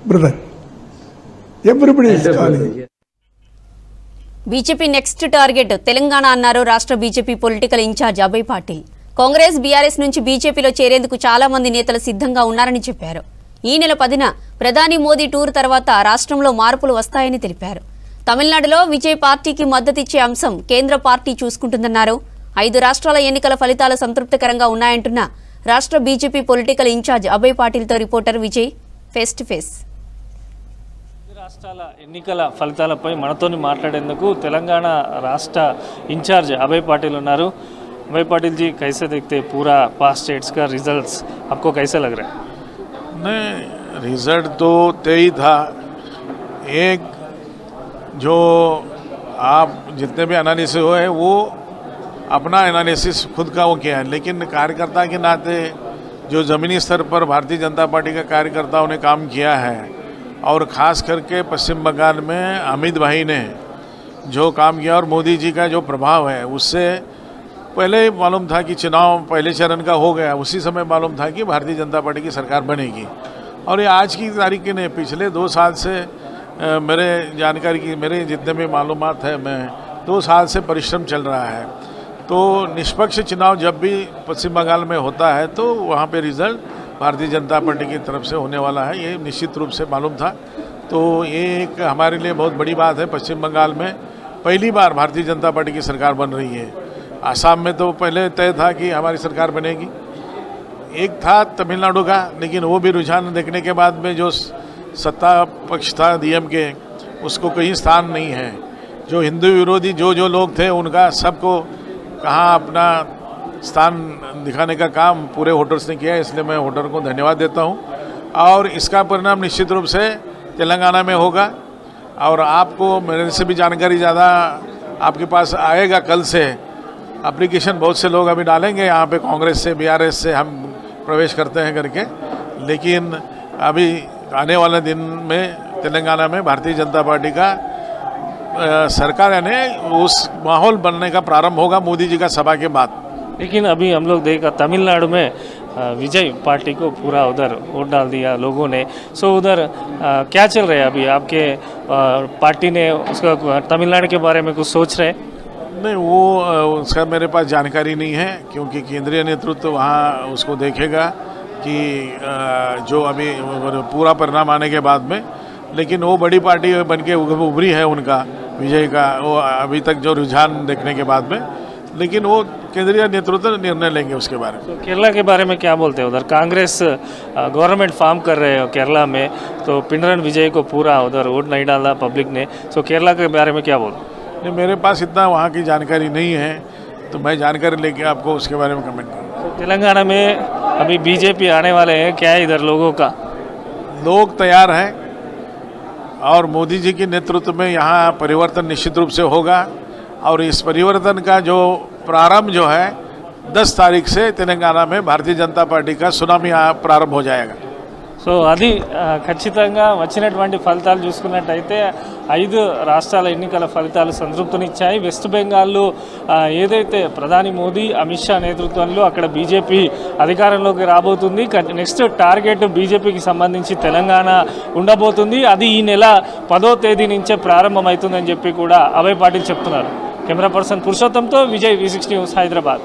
brother. Everybody is calling. BJP next target Telangana అన్నారు రాష్ట్ర BJP political incharge Abhay Patil. Congress BRS నుంచి బీజేపీలో చేరేందుకు చాలా మంది నేతలు సిద్ధంగా ఉన్నారని చెప్పారు. ఈ నెల 10న ప్రధాని మోదీ టూర్ తర్వాత రాష్ట్రంలో మార్పులు వస్తాయని తెలిపారు. తమిళనాడులో విజయ్ పార్టీకి మద్దతిచ్చే అంశం కేంద్ర పార్టీ చూసుకుంటుందన్నారు. 5 రాష్ట్రాల ఎన్నికల ఫలితాలు సంతృప్తికరంగా ఉన్నాయంటున్న రాష్ట్ర బీజేపీ పొలిటికల్ ఇన్ఛార్జ్ అభయ్ పాటిల్తో reporter Vijay face to face. రాష్ట్రాల ఎన్నికల ఫలితాలపై మనతోని మాట్లాడేందుకు తెలంగాణ రాష్ట్ర ఇన్ఛార్జ్ అభయ్ పాటిల్ ఉన్నారు. अभय पाटिल जी, कैसे देखते पूरा पास्ट स्टेट्स का रिजल्ट्स, आपको कैसे लग रहा है? नहीं, रिजल्ट तो तय था. एक जो आप जितने भी एनालिसिस हुए वो अपना एनालिसिस खुद का वो किया है, लेकिन कार्यकर्ता के नाते जो ज़मीनी स्तर पर भारतीय जनता पार्टी के कार्यकर्ताओं ने काम किया है, और ख़ास करके पश्चिम बंगाल में अमित भाई ने जो काम किया और मोदी जी का जो प्रभाव है, उससे पहले ही मालूम था कि चुनाव पहले चरण का हो गया. उसी समय मालूम था कि भारतीय जनता पार्टी की सरकार बनेगी. और ये आज की तारीख ने पिछले 2 साल से मेरे जानकारी की, मेरे जितने भी मालूमात है, मैं 2 साल से परिश्रम चल रहा है. तो निष्पक्ष चुनाव जब भी पश्चिम बंगाल में होता है तो वहाँ पे रिजल्ट भारतीय जनता पार्टी की तरफ से होने वाला है, ये निश्चित रूप से मालूम था. तो ये एक हमारे लिए बहुत बड़ी बात है. पश्चिम बंगाल में पहली बार भारतीय जनता पार्टी की सरकार बन रही है. आसाम में तो पहले तय था कि हमारी सरकार बनेगी. एक था तमिलनाडु का, लेकिन वो भी रुझान देखने के बाद में जो सत्ता पक्ष था डीएमके, उसको कहीं स्थान नहीं है. जो हिंदू विरोधी जो लोग थे उनका सबको कहाँ अपना स्थान दिखाने का काम पूरे वोटर्स ने किया. इसलिए मैं वोटर को धन्यवाद देता हूँ. और इसका परिणाम निश्चित रूप से तेलंगाना में होगा. और आपको मेरे से भी जानकारी ज़्यादा आपके पास आएगा. कल से एप्लीकेशन बहुत से लोग अभी डालेंगे यहाँ पे, कांग्रेस से, बीआरएस से हम प्रवेश करते हैं करके. लेकिन अभी आने वाले दिन में तेलंगाना में भारतीय जनता पार्टी का सरकार यानी उस माहौल बनने का प्रारंभ होगा मोदी जी का सभा के बाद. लेकिन अभी हम लोग देखा तमिलनाडु में विजय पार्टी को पूरा उधर वोट डाल दिया लोगों ने. सो उधर क्या चल रहा है अभी? आपके पार्टी ने उसका तमिलनाडु के बारे में कुछ सोच रहे हैं? नहीं, वो उसका मेरे पास जानकारी नहीं है, क्योंकि केंद्रीय नेतृत्व वहाँ उसको देखेगा कि जो अभी पूरा परिणाम आने के बाद में. लेकिन वो बड़ी पार्टी बन के उभरी है उनका विजय का, वो अभी तक जो रुझान देखने के बाद में. लेकिन वो केंद्रीय नेतृत्व निर्णय लेंगे उसके बारे में. तो केरला के बारे में क्या बोलते हैं? उधर कांग्रेस गवर्नमेंट फॉर्म कर रहे हो केरला में, तो पिनरन विजय को पूरा उधर वोट नहीं डाला पब्लिक ने. सो केरला के बारे में क्या बोलते? नहीं, मेरे पास इतना वहाँ की जानकारी नहीं है, तो मैं जानकारी लेके आपको उसके बारे में कमेंट करूँगा. तो तेलंगाना में अभी बीजेपी आने वाले हैं, क्या है इधर लोगों का? लोग तैयार हैं और मोदी जी के नेतृत्व में यहाँ परिवर्तन निश्चित रूप से होगा और इस परिवर्तन का जो प्रारंभ जो है 10 तारीख से तेलंगाना में भारतीय जनता पार्टी का सुनामी प्रारंभ हो जाएगा। సో అది ఖచ్చితంగా వచ్చినటువంటి ఫలితాలు చూసుకున్నట్టయితే 5 రాష్ట్రాల ఎన్నికల ఫలితాలు సంతృప్తినిచ్చాయి. వెస్ట్ బెంగాల్లో ఏదైతే ప్రధాని మోదీ అమిత్ షా నేతృత్వంలో అక్కడ బీజేపీ అధికారంలోకి రాబోతుంది. నెక్స్ట్ టార్గెట్ బీజేపీకి సంబంధించి తెలంగాణ ఉండబోతుంది. అది ఈ నెల 10వ తేదీ నుంచే ప్రారంభమవుతుందని చెప్పి కూడా అభయ్ పాటిల్ చెప్తున్నారు. కెమెరా పర్సన్ పురుషోత్తంతో విజయ్, V6 న్యూస్, హైదరాబాద్.